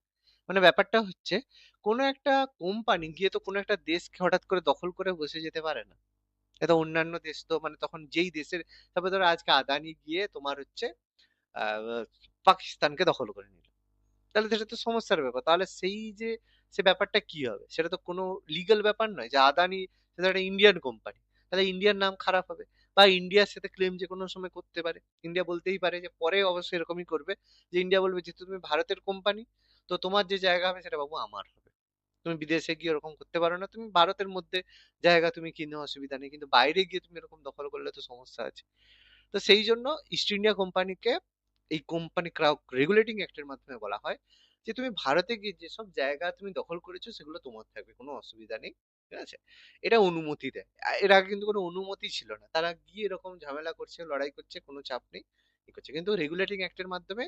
Speaker 1: মানে ব্যাপারটা হচ্ছে, কোনো একটা কোম্পানি গিয়ে তো কোনো একটা দেশকে হঠাৎ করে দখল করে বসে যেতে পারে না। এটা অন্যান্য দেশ তো, মানে তখন যেই দেশের, তারপরে ধরো আজকে আদানি গিয়ে তোমার হচ্ছে আহ পাকিস্তানকে দখল করে নিল, তাহলে তো সেটা তো সমস্যার ব্যাপার। তাহলে সেই যে সে ব্যাপারটা কি হবে, সেটা তো কোনো লিগ্যাল ব্যাপার নয় যে আদানি, সেটা একটা ইন্ডিয়ান কোম্পানি, তাহলে ইন্ডিয়ার নাম খারাপ হবে। বা ইন্ডিয়ার সাথে ক্লেম যে কোনো সময় করতে পারে, ইন্ডিয়া বলতেই পারে, যে পরে অবশ্যই এরকমই করবে, যে ইন্ডিয়া বলবে যে তুমি ভারতের কোম্পানি, তো তোমার যে জায়গা হবে সেটা বাবু আমার হবে। তুমি বিদেশে গিয়ে এরকম করতে পারো না, তুমি ভারতের মধ্যে জায়গা তুমি কিনে অসুবিধা নেই, কিন্তু বাইরে গিয়ে তুমি এরকম দখল করলে তো সমস্যা আছে। তো সেই জন্য ইস্ট ইন্ডিয়া কোম্পানিকে এই কোম্পানি রেগুলেটিং অ্যাক্টের মাধ্যমে বলা হয় যে তুমি ভারতে গিয়ে যেসব জায়গা তুমি দখল করেছো সেগুলো তোমার থাকবে, কোনো অসুবিধা নেই। ঠিক আছে, এটা অনুমতি দেয়। এর আগে কিন্তু কোনো অনুমতি ছিল না, তারা গিয়ে এরকম ঝামেলা করছে, লড়াই করছে, কোনো চাপ নেই, ই করছে। কিন্তু রেগুলেটিং অ্যাক্টের মাধ্যমে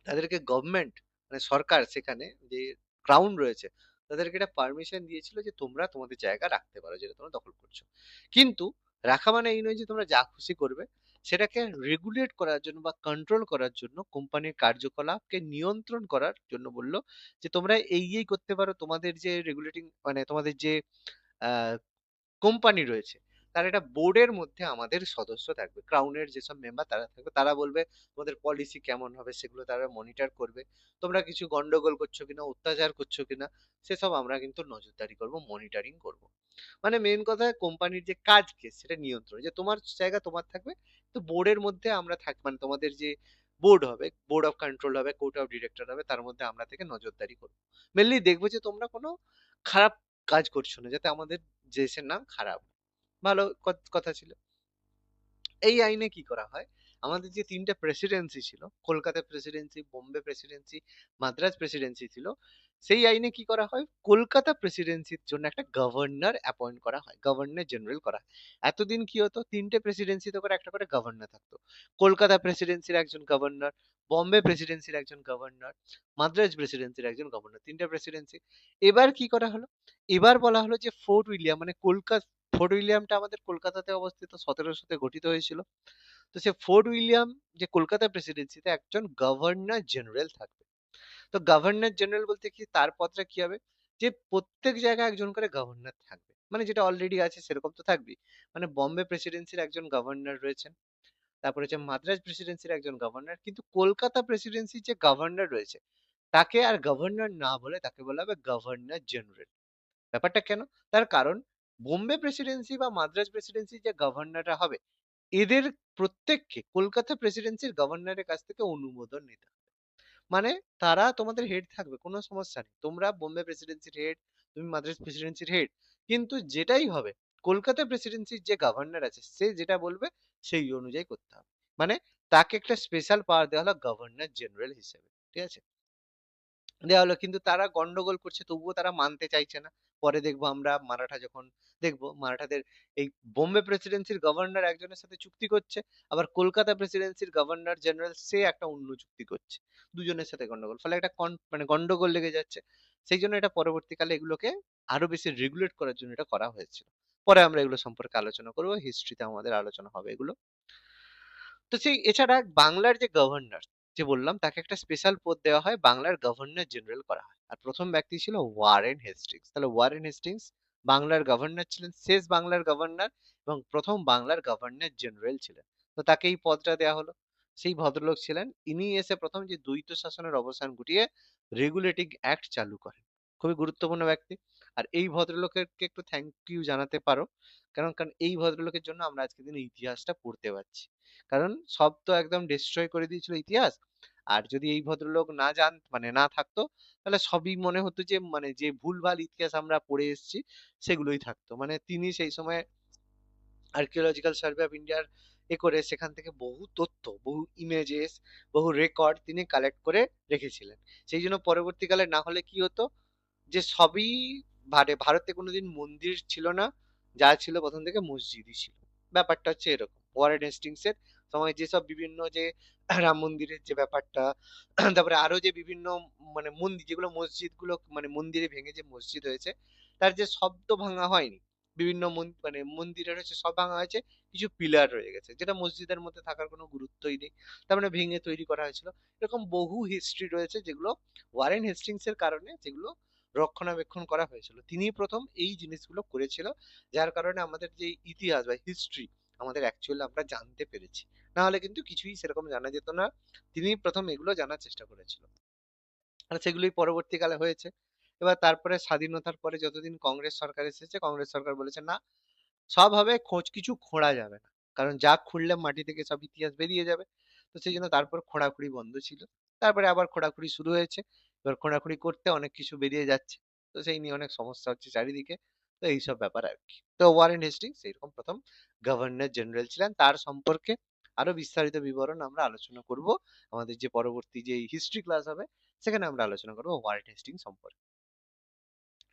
Speaker 1: তাদেরকে গভর্নমেন্ট, মানে সরকার, সেখানে যে ক্রাউন রয়েছে, তাদেরকে এটা পারমিশন দিয়েছিল যে তোমরা তোমাদের জায়গা রাখতে পারো যেটা তোমরা দখল করছো। কিন্তু রাখা মানে এই নয় যে তোমরা যা খুশি করবে। সেটাকে রেগুলেট করার জন্য বা কন্ট্রোল করার জন্য, কোম্পানির কার্যকলাপকে নিয়ন্ত্রণ করার জন্য বললো যে তোমরা এই করতে পারো। তোমাদের যে রেগুলেটিং, মানে তোমাদের যে আহ কোম্পানি রয়েছে, তার একটা বোর্ডের মধ্যে আমাদের সদস্য থাকবে, ক্রাউনের যেসব মেম্বার তারা থাকবে, তারা বলবে তোমাদের পলিসি কেমন হবে, সেগুলো তারা মনিটর করবে। তোমরা কিছু গন্ডগোল করছো কিনা, অত্যাচার করছো কিনা, সেসব আমরা কিন্তু নজরদারি করব, মনিটরিং করব। মানে মেন কথা, কোম্পানির যে কাজ কে সেটা নিয়ন্ত্রণ, যে তোমার জায়গা তোমার থাকবে, তো বোর্ডের মধ্যে আমরা থাক, মানে তোমাদের যে বোর্ড হবে, বোর্ড অফ কন্ট্রোল হবে, কোর্ট অফ ডিরেক্টর হবে, তার মধ্যে আমরা থেকে নজরদারি করবো। মেনলি দেখবো যে তোমরা কোনো খারাপ কাজ করছো না, যাতে আমাদের দেশের নাম খারাপ। ভালো কথা ছিল। এই আইনে কি করা হয়, আমাদের যে তিনটে প্রেসিডেন্সি ছিল, Kolkata Presidency, Bombay Presidency, Madras Presidency ছিল, সেই আইনে কি করা হয়, কলকাতা প্রেসিডেন্সির জন্য একটা গভর্নর অ্যাপয়েন্ট করা হয়, গভর্নর জেনারেল করা হয়। এতদিন কি হতো, তিনটে প্রেসিডেন্সিতে করে একটা করে গভর্নর থাকতো। কলকাতা প্রেসিডেন্সির একজন গভর্নর, বম্বে প্রেসিডেন্সির একজন গভর্নর, মাদ্রাজ প্রেসিডেন্সির একজন গভর্নর, তিনটে প্রেসিডেন্সি। এবার কি করা হলো, এবার বলা হলো যে ফোর্ট উইলিয়াম, মানে কলকাতা, ফোর্ট উইলিয়ামটা আমাদের কলকাতাতে অবস্থিত, 1700-তে গঠিত হয়েছিল। তো সে ফোর্ট উইলিয়াম, যে কলকাতা প্রেসিডেন্সিতে একজন গভর্নর জেনারেল থাকবে। তো গভর্নর জেনারেল বলতে কি, তার পদটা কি হবে, যে প্রত্যেক জায়গায় একজন করে গভর্নর থাকবে, মানে যেটা অলরেডি আছে সেরকম তো থাকবেই। মানে বম্বে প্রেসিডেন্সির একজন গভর্নর রয়েছেন, তারপরে হচ্ছে মাদ্রাজ প্রেসিডেন্সির একজন গভর্নর, কিন্তু কলকাতা প্রেসিডেন্সির যে গভর্নর রয়েছে, তাকে আর গভর্নর না বলে তাকে বলা হবে গভর্নর জেনারেল। ব্যাপারটা কেন? তার কারণ বোম্বে প্রেসিডেন্সি বা মাদ্রাজ প্রেসিডেন্সির যে গভর্নররা হবে, এদের প্রত্যেককে কলকাতা প্রেসিডেন্সির গভর্নরের কাছ থেকে অনুমোদন নিতে হবে। মানে তারা তোমাদের হেড থাকবে, কোনো সমস্যা নেই, তোমরা বোম্বে প্রেসিডেন্সির হেড, তুমি মাদ্রাজ প্রেসিডেন্সির হেড, কিন্তু যেটাই হবে কলকাতা প্রেসিডেন্সির যে গভর্নর আছে সে যেটা বলবে সেই অনুযায়ী করতে হবে। মানে তাকে একটা স্পেশাল পাওয়ার দেওয়া হলো গভর্নর জেনারেল হিসেবে। ঠিক আছে, দেওয়া হলো, কিন্তু তারা গন্ডগোল করছে, তবুও তারা মানতে চাইছে না। পরে দেখবো আমরা মারাঠা যখন দেখবো, মারাঠাদের এই বোম্বে প্রেসিডেন্সির গভর্নর একজনের সাথে চুক্তি করছে, আবার কলকাতা প্রেসিডেন্সির গভর্নর জেনারেল সে একটা অন্য চুক্তি করছে, দুজনের সাথে গন্ডগোল, ফলে একটা মানে গন্ডগোল লেগে যাচ্ছে। সেই জন্য এটা পরবর্তীকালে এগুলোকে আরো বেশি রেগুলেট করার জন্য এটা করা হয়েছিল। পরে আমরা এগুলো সম্পর্কে আলোচনা করবো, হিস্ট্রিতে আমাদের আলোচনা হবে এগুলো। তো সেই এছাড়া বাংলার যে গভর্নর, যে বললাম তাকে একটা স্পেশাল পদ দেওয়া হয়, বাংলার গভর্নর জেনারেল করা হয়। আর প্রথম ব্যক্তি ছিল ওয়ারেন হেস্টিংস। তাহলে ওয়ারেন হেস্টিংস বাংলার গভর্নর ছিলেন, শেষ বাংলার গভর্নর এবং প্রথম বাংলার গভর্নর জেনারেল ছিলেন। তো তাকে এই পদটা দেওয়া হলো। সেই ভদ্রলোক ছিলেন, ইনি এসে প্রথম যে দ্বৈত শাসনের অবসান ঘটিয়ে রেগুলেটিং অ্যাক্ট চালু করেন। খুবই গুরুত্বপূর্ণ ব্যক্তি। আর এই ভদ্রলোকের একটু থ্যাংক ইউ জানাতে পারো, কারণ কারণ এই ভদ্রলোকের জন্য আমরা আজকের দিনে ইতিহাসটা পড়তে পারছি। কারণ সব তো একদম ডিস্ট্রয় করে দিয়েছিল ইতিহাস। আর যদি এই ভদ্রলোক না মানে না থাকতো, তাহলে সবই মনে হতো যে মানে যে ভুলভাল ইতিহাস আমরা পড়ে এসেছি সেগুলোই থাকতো। মানে তিনি সেই সময় আর্কিওলজিক্যাল সার্ভে অফ ইন্ডিয়ার করে সেখান থেকে বহু তথ্য, বহু ইমেজেস, বহু রেকর্ড তিনি কালেক্ট করে রেখেছিলেন। সেই জন্য পরবর্তীকালে না হলে কি হতো, যে সবই ভারতে কোনোদিন মন্দির ছিল না, যা ছিল প্রথম থেকে মসজিদই ছিল। ব্যাপারটা হচ্ছে এরকম। ওয়ারেন হেস্টিংস এর সময় যেসব বিভিন্ন যে রাম মন্দিরের যে ব্যাপারটা, তারপরে আরো যে বিভিন্ন মানে মন্দির, যেগুলো মসজিদ গুলো মানে মন্দিরে ভেঙে যে মসজিদ হয়েছে, তার যে শব্দ ভাঙা হয়নি, বিভিন্ন মানে মন্দিরের হচ্ছে সব ভাঙা হয়েছে, কিছু পিলার রয়ে গেছে যেটা মসজিদের মধ্যে থাকার কোনো গুরুত্বই নেই, তার মানে ভেঙে তৈরি করা হয়েছিল। এরকম বহু হিস্ট্রি রয়েছে যেগুলো ওয়ারেন হেস্টিংস এর কারণে, যেগুলো রক্ষণাবেক্ষণ করা হয়েছিল। তিনিই প্রথম এই জিনিসগুলো করেছিল, যার কারণে আমাদের যে ইতিহাস বা হিস্ট্রি আমাদের অ্যাকচুয়ালি আমরা জানতে পেরেছি। না হলে কিন্তু কিছুই সেরকম জানা যেত না। তিনিই প্রথম এগুলো জানার চেষ্টা করেছিল, আর সেগুলোই পরবর্তীকালে হয়েছে। এবার তারপরে স্বাধীনতার পরে যতদিন কংগ্রেস সরকার এসেছে, কংগ্রেস সরকার বলেছে না, সব হবে, খোঁজ কিছু খোঁড়া যাবে না, কারণ যা খুঁড়লে মাটি থেকে সব ইতিহাস বেরিয়ে যাবে। তো সেই জন্য তারপর খোঁড়াখুড়ি বন্ধ ছিল। তারপরে আবার খোঁড়াখুড়ি শুরু হয়েছে। এবার খোঁড়াখুড়ি করতে অনেক কিছু বেরিয়ে যাচ্ছে। তো সেই নিয়ে অনেক সমস্যা হচ্ছে চারিদিকে। তো এইসব ব্যাপার আর কি। তো ওয়ারেন হেস্টিংস এইরকম প্রথম গভর্নর জেনারেল ছিলেন। তার সম্পর্কে আরো বিস্তারিত বিবরণ আমরা আলোচনা করব আমাদের যে পরবর্তী যে হিস্ট্রি ক্লাস হবে, সেখানে আমরা আলোচনা করবো ওয়ারেন হেস্টিংস সম্পর্কে।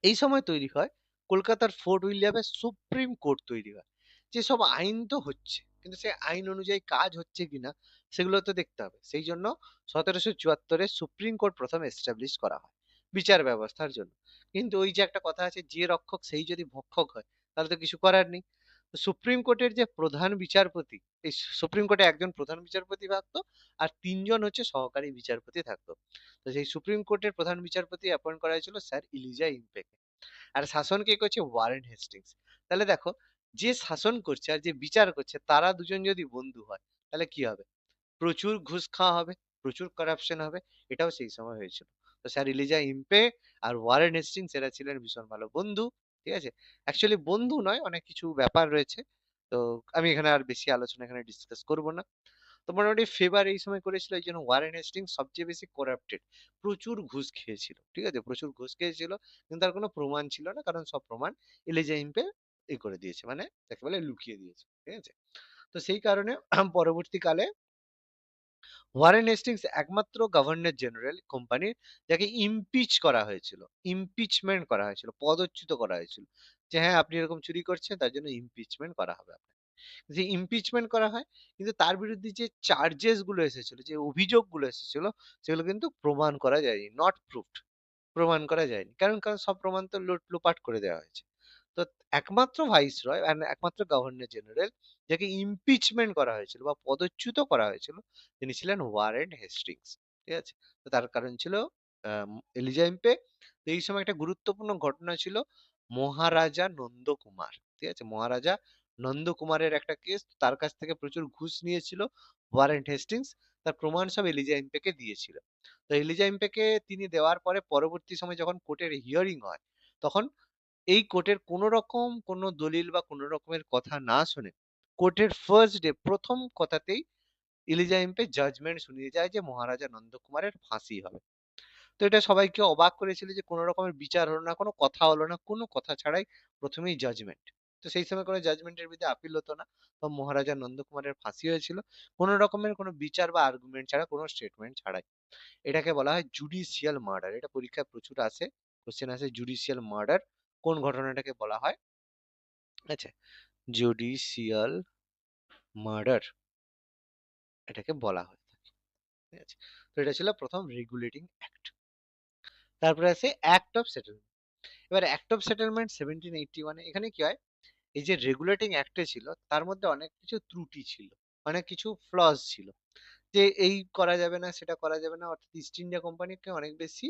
Speaker 1: এই সময় তৈরি হয় কলকাতার ফোর্ট উইলিয়ামের সুপ্রিম কোর্ট তৈরি হয়। যেসব আইন তো হচ্ছে, কিন্তু সেই আইন অনুযায়ী কাজ হচ্ছে কিনা সেগুলো তো দেখতে হবে। সেই জন্য 1774-এ সুপ্রিম কোর্ট প্রথম এস্টাবলিশ করা হয় বিচার ব্যবস্থার জন্য। কিন্তু ওই যে একটা কথা আছে, যে রক্ষক সেই যদি ভক্ষক হয়, তাহলে তো কিছু করার নেই। তো সুপ্রিম কোর্টের যে প্রধান বিচারপতি, এই সুপ্রিম কোর্টে একজন প্রধান বিচারপতি থাকতো, আর তিনজন হচ্ছে সহকারী বিচারপতি থাকতো। তো সেই সুপ্রিম কোর্টের প্রধান বিচারপতি অ্যাপয়েন্ট করা হয়েছিল স্যার ইলিজা ইম্পেকে। আর শাসন কে করছে? Warren Hastings. তাহলে দেখো, যে শাসন করছে আর যে বিচার করছে, তারা দুজন যদি বন্ধু হয়, তাহলে কি হবে? প্রচুর ঘুষ খাওয়া হবে, প্রচুর করাপশন হবে। এটাও সেই সময় হয়েছিল। তো স্যার ইলিজা ইম্পে আর ওয়ারেন হেস্টিংস এরা ছিলেন ভীষণ ভালো বন্ধু। ঠিক আছে? অ্যাকচুয়ালি বন্ধু নয়, অনেক কিছু ব্যাপার রয়েছে। তো আমি এখানে আর বেশি আলোচনা এখানে ডিসকাস করব না। তো মোটামুটি ফেভার এই সময় করেছিল, এই জন্য ওয়ারেন হেস্টিংস সবচেয়ে বেশি করাপ্টেড। প্রচুর ঘুষ খেয়েছিল, ঠিক আছে, প্রচুর ঘুষ খেয়েছিল। কিন্তু তার কোনো প্রমাণ ছিল না, কারণ সব প্রমাণ এলিজা ইম্পে করে দিয়েছে, মানে তাকে বলে লুকিয়ে দিয়েছে। ঠিক আছে? তো সেই কারণে পরবর্তীকালে ওয়ারেন হেস্টিংস একমাত্র গভর্নর জেনারেল কোম্পানির যাকে ইমপিচ করা হয়েছিল, ইমপিচমেন্ট করা হয়েছিল, পদচ্যুত করা হয়েছিল, যে হ্যাঁ আপনি এরকম চুরি করছেন, তার জন্য ইমপিচমেন্ট করা হবে। যে ইমপিচমেন্ট করা হয়, কিন্তু তার বিরুদ্ধে যে চার্জেস গুলো এসেছিল, যে অভিযোগগুলো এসেছিল, সেগুলো কিন্তু প্রমাণ করা যায়নি, নট প্রুফড, প্রমাণ করা যায়নি। কারণ সব প্রমাণ তো লোপাট করে দেওয়া হয়েছে। তো একমাত্র ভাইসরয় আর একমাত্র গভর্নর জেনারেল যাকে ইমপিচমেন্ট করা হয়েছিল বা পদচ্যুত করা হয়েছিল, তিনি ছিলেন ওয়ারেন হেস্টিংস। ঠিক আছে? তো তার কারণ ছিল এলিজা ইম্পে। তো এই সময় একটা গুরুত্বপূর্ণ ঘটনা ছিল মহারাজা নন্দকুমার। ঠিক আছে? মহারাজা নন্দকুমারের একটা কেস, তার কাছ থেকে প্রচুর ঘুষ নিয়েছিল ওয়ারেন হেস্টিংস। তার প্রমাণ সব এলিজা ইম্পেকে দিয়েছিল। তো এলিজা ইম্পেকে তিনি দেওয়ার পরে পরবর্তী সময় যখন কোর্টের হিয়ারিং হয়, তখন এই কোর্টের কোনো রকম কোনো দলিল বা কোনো রকমের কথা না শুনে, কোর্টের ফার্স্ট ডে প্রথম কথাতেই এলিজা ইম্পে জাজমেন্ট শুনিয়ে যায় যে মহারাজা নন্দকুমারের ফাঁসি হবে। তো এটা সবাইকে অবাক করেছিল যে কোনো রকমের বিচার হলো না, কোনো কথা হলো না, কোনো কথা ছাড়াই প্রথমেই জাজমেন্ট। তো সেই সময় কোনো জাজমেন্টের বিরুদ্ধে আপিল হতো না, তো মহারাজা নন্দকুমারের ফাঁসি হয়েছিল কোনো রকমের কোনো বিচার বা আর্গুমেন্ট ছাড়া, কোনো স্টেটমেন্ট ছাড়াই। এটাকে বলা হয় জুডিশিয়াল মার্ডার। এটা পরীক্ষায় প্রচুর আসে, কোশ্চেন আসে, জুডিশিয়াল মার্ডার কোন ঘটনাটাকে বলা হয়। আচ্ছা, জুডিশিয়াল মার্ডার এটাকে বলা হয়। ঠিক আছে? তো এটা ছিল প্রথম রেগুলেটিং অ্যাক্ট। তারপরে আছে অ্যাক্ট অফ সেটেলমেন্ট। এবার অ্যাক্ট অফ সেটেলমেন্ট 1781, এখানে কি হয়, এই যে রেগুলেটিং অ্যাক্টে ছিল, তার মধ্যে অনেক কিছু ত্রুটি ছিল, অনেক কিছু ফ্লস ছিল। যে এই করা যাবে না, সেটা করা যাবে না। অর্থাৎ ইস্ট ইন্ডিয়া কোম্পানিকে অনেক বেশি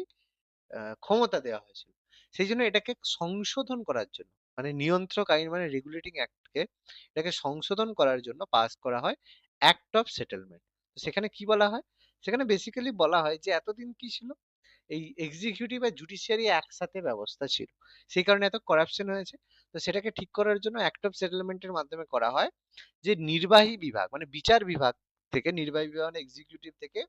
Speaker 1: ক্ষমতা দেওয়া হয়েছিল। সেই জন্য এটাকে সংশোধন করার জন্য, মানে নিয়ন্ত্রক আইন মানে রেগুলেটিং অ্যাক্টকে এটাকে সংশোধন করার জন্য পাস করা হয় অ্যাক্ট অফ সেটেলমেন্ট। তো সেখানে কি বলা হয়? সেখানে বেসিক্যালি বলা হয় যে এতদিন কি ছিল? এই এক্সিকিউটিভ আর জুডিশিয়ারি একসাথে ব্যবস্থা ছিল। সেই কারণে এত করাপশন হয়েছে। তো সেটাকে ঠিক করার জন্য অ্যাক্ট অফ সেটেলমেন্টের মাধ্যমে করা হয় যে নির্বাহী বিভাগ মানে বিচার বিভাগ থেকে, নির্বাহী বিভাগ মানে এক্সিকিউটিভ থেকে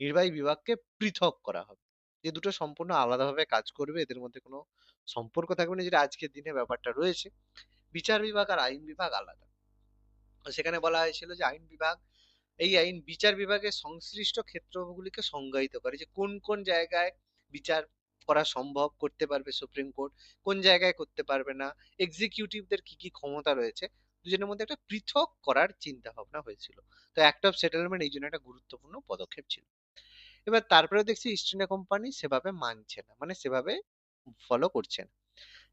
Speaker 1: নির্বাহী বিভাগকে পৃথক করা হবে। যে দুটো সম্পূর্ণ আলাদাভাবে কাজ করবে, এদের মধ্যে কোনো সম্পর্ক থাকবে না, যেটা আজকের দিনে ব্যাপারটা রয়েছে। বিচার বিভাগ আর আইন বিভাগ আলাদা। তো সেখানে বলা হয়েছিল যে আইন বিভাগ, এই আইন বিচার বিভাগের সংশ্লিষ্ট ক্ষেত্রগুলিকে সংজ্ঞায়িত করে, যে কোন কোন জায়গায় বিচার করা সম্ভব, করতে পারবে সুপ্রিম কোর্ট, কোন জায়গায় করতে পারবে না, এক্সিকিউটিভদের কি কি ক্ষমতা রয়েছে, দুজনের মধ্যে একটা পৃথক করার চিন্তা ভাবনা হয়েছিল। তো অ্যাক্ট অফ সেটেলমেন্ট এই জন্য একটা গুরুত্বপূর্ণ পদক্ষেপ ছিল। এবার তারপরেও দেখছি ইস্ট ইন্ডিয়া কোম্পানি সেভাবে মানছে না, মানে সেভাবে ফলো করছে না।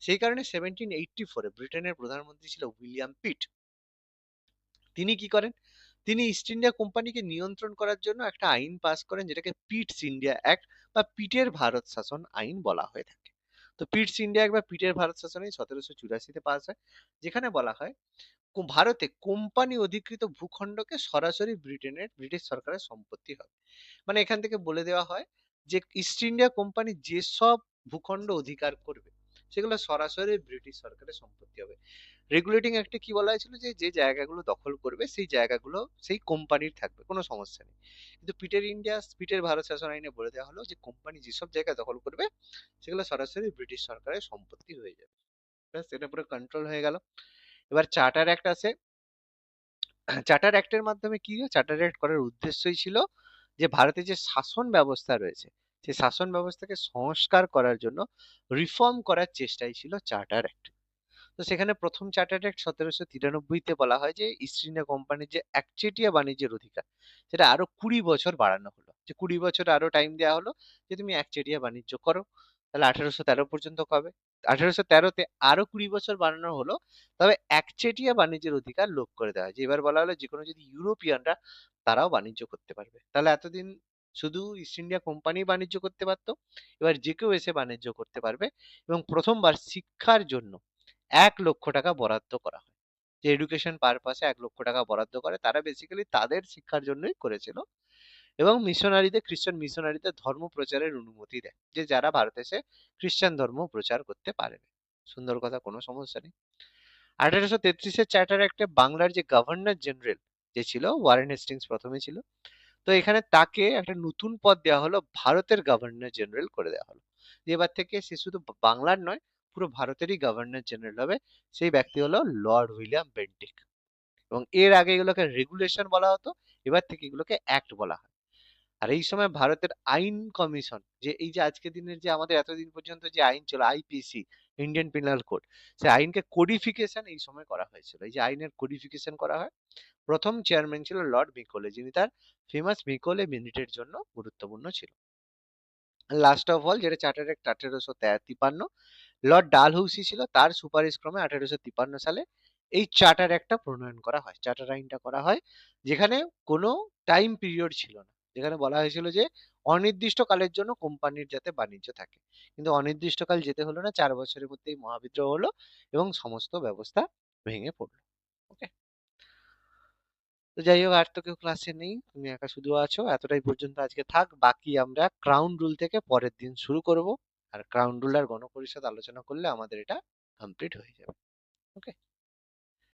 Speaker 1: সেই কারণে 1784 ব্রিটেনের প্রধানমন্ত্রী ছিল উইলিয়াম পিট। তিনি কি করেন? তিনি ইস্ট ইন্ডিয়া কোম্পানিকে নিয়ন্ত্রণ করার জন্য একটা আইন পাস করেন, যেটাকে পিটস ইন্ডিয়া অ্যাক্ট বা পিটের ভারত শাসন আইন বলা হয়ে থাকে। তো পিটস ইন্ডিয়া অ্যাক্ট বা পিটের ভারত শাসন আইন 1784 পাস হয়, যেখানে বলা হয় ভারতে কোম্পানি অধিকৃত ভূখণ্ডকে সরাসরি ব্রিটিশ সরকারের সম্পত্তি হবে। মানে এখান থেকে বলে দেওয়া হয় যে ইস্ট ইন্ডিয়া কোম্পানি যেসব ভূখণ্ড অধিকার করবে সেগুলো সরাসরি ব্রিটিশ সরকারের সম্পত্তি হবে। রেগুলেটিং অ্যাক্টে কি বলা হয়েছিল যে যে জায়গাগুলো দখল করবে সেই জায়গাগুলো সেই কোম্পানির থাকবে, কোনো সমস্যা নেই। কিন্তু পিটের ভারত শাসন আইনে বলে দেওয়া হলো যে কোম্পানি যেসব জায়গা দখল করবে সেগুলো সরাসরি ব্রিটিশ সরকারের সম্পত্তি হয়ে যাবে। ব্যাস, এটা পুরো কন্ট্রোল হয়ে গেল। এবার চার্টার অ্যাক্ট আছে। চার্টার অ্যাক্টের মাধ্যমে কি হয়? চার্টার অ্যাক্ট করার উদ্দেশ্যই ছিল যে ভারতে যে শাসন ব্যবস্থা রয়েছে সেই শাসন ব্যবস্থাকে সংস্কার করার জন্য রিফর্ম করার চেষ্টাই ছিল চার্টার অ্যাক্ট। তো সেখানে প্রথম চার্টার অ্যাক্ট 1793-তে বলা হয় যে ইস্ট ইন্ডিয়া কোম্পানির যে একচেটিয়া বাণিজ্যের অধিকার সেটা আরো 20 বছর বাড়ানো হলো, যে 20 বছর আরো টাইম দেওয়া হলো যে তুমি একচেটিয়া বাণিজ্য করো। তাহলে 1813 পর্যন্ত কবে? 1813-তে আরো 20 বছর বাড়ানো হলো, তবে একচেটিয়া বাণিজ্যের অধিকার লোপ করে দেওয়া হয়। যে এবার বলা হলো যে কোনো যদি ইউরোপিয়ানরা তারাও বাণিজ্য করতে পারবে। তাহলে এতদিন শুধু ইস্ট ইন্ডিয়া কোম্পানি বাণিজ্য করতে পারতো, এবার যে কেউ এসে বাণিজ্য করতে পারবে। এবং প্রথমবার শিক্ষার জন্য 1 লক্ষ টাকা বরাদ্দ করা হয়, যে এডুকেশন পারপাসে 1 লক্ষ টাকা বরাদ্দ করে, তারা বেসিক্যালি তাদের শিক্ষার জন্যই করেছিল। এবং খ্রিস্টান মিশনারিদের ধর্ম প্রচারের অনুমতি দেয়, যে যারা ভারতে এসে খ্রিস্টান ধর্ম প্রচার করতে পারবে। সুন্দর কথা, কোনো সমস্যা নেই। 1833-এর চার্টার অ্যাক্টে বাংলার যে গভর্নর জেনারেল যে ছিল, ওয়ারেন হেস্টিংস প্রথমে ছিল। তো এখানে তাকে একটা নতুন পদ দেওয়া হলো, ভারতের গভর্নর জেনারেল করে দেওয়া হলো। যে এবার থেকে সে শুধু বাংলার নয়, পুরো ভারতেরই গভর্নর জেনারেল হবে। সেই ব্যক্তি হলো লর্ড উইলিয়াম বেন্টিক। এবং এর আগে এগুলোকে রেগুলেশন বলা হতো, এবার থেকে এগুলোকে অ্যাক্ট বলা হয়। আর এই সময় ভারতের আইন কমিশন, যে এই যে আজকের দিনের যে আমাদের এতদিন পর্যন্ত যে আইন ছিল আইপিসি, ইন্ডিয়ান পিনাল কোড, সেই আইনকে কোডিফিকেশন এই সময় করা হয়েছিল। এই যে আইনের কোডিফিকেশন করা হয়, প্রথম চেয়ারম্যান ছিল লর্ড মেকলে, যিনি তার ফেমাস মেকলে মিনিটের জন্য গুরুত্বপূর্ণ ছিল। লাস্ট অফ অল, যেটা চার্টার অ্যাক্ট 1853, লর্ড ডালহৌসি ছিল, তার সুপারিশ ক্রমে 1853 সালে এই চার্টার একটা প্রণয়ন করা হয়, চার্টার আইনটা করা হয়, যেখানে কোনো টাইম পিরিয়ড ছিল না। যেখানে বলা হয়েছিল যে অনির্দিষ্ট কালের জন্য কোম্পানির যাতে বাণিজ্য থাকে, কিন্তু অনির্দিষ্টকাল যেতে হলো না, 4 বছরের মধ্যেই মহাবিদ্রোহ হলো এবং সমস্ত ব্যবস্থা ভেঙে পড়লো। ওকে, তো যাই হোক, আর তো কেউ ক্লাসে নেই, তুমি একা শুধু আছো। এতটাই পর্যন্ত আজকে থাক, বাকি আমরা ক্রাউন রুল থেকে পরের দিন শুরু করব। আর ক্রাউন রুল আর গণপরিষদ আলোচনা করলে আমাদের এটা কমপ্লিট হয়ে যাবে। ওকে।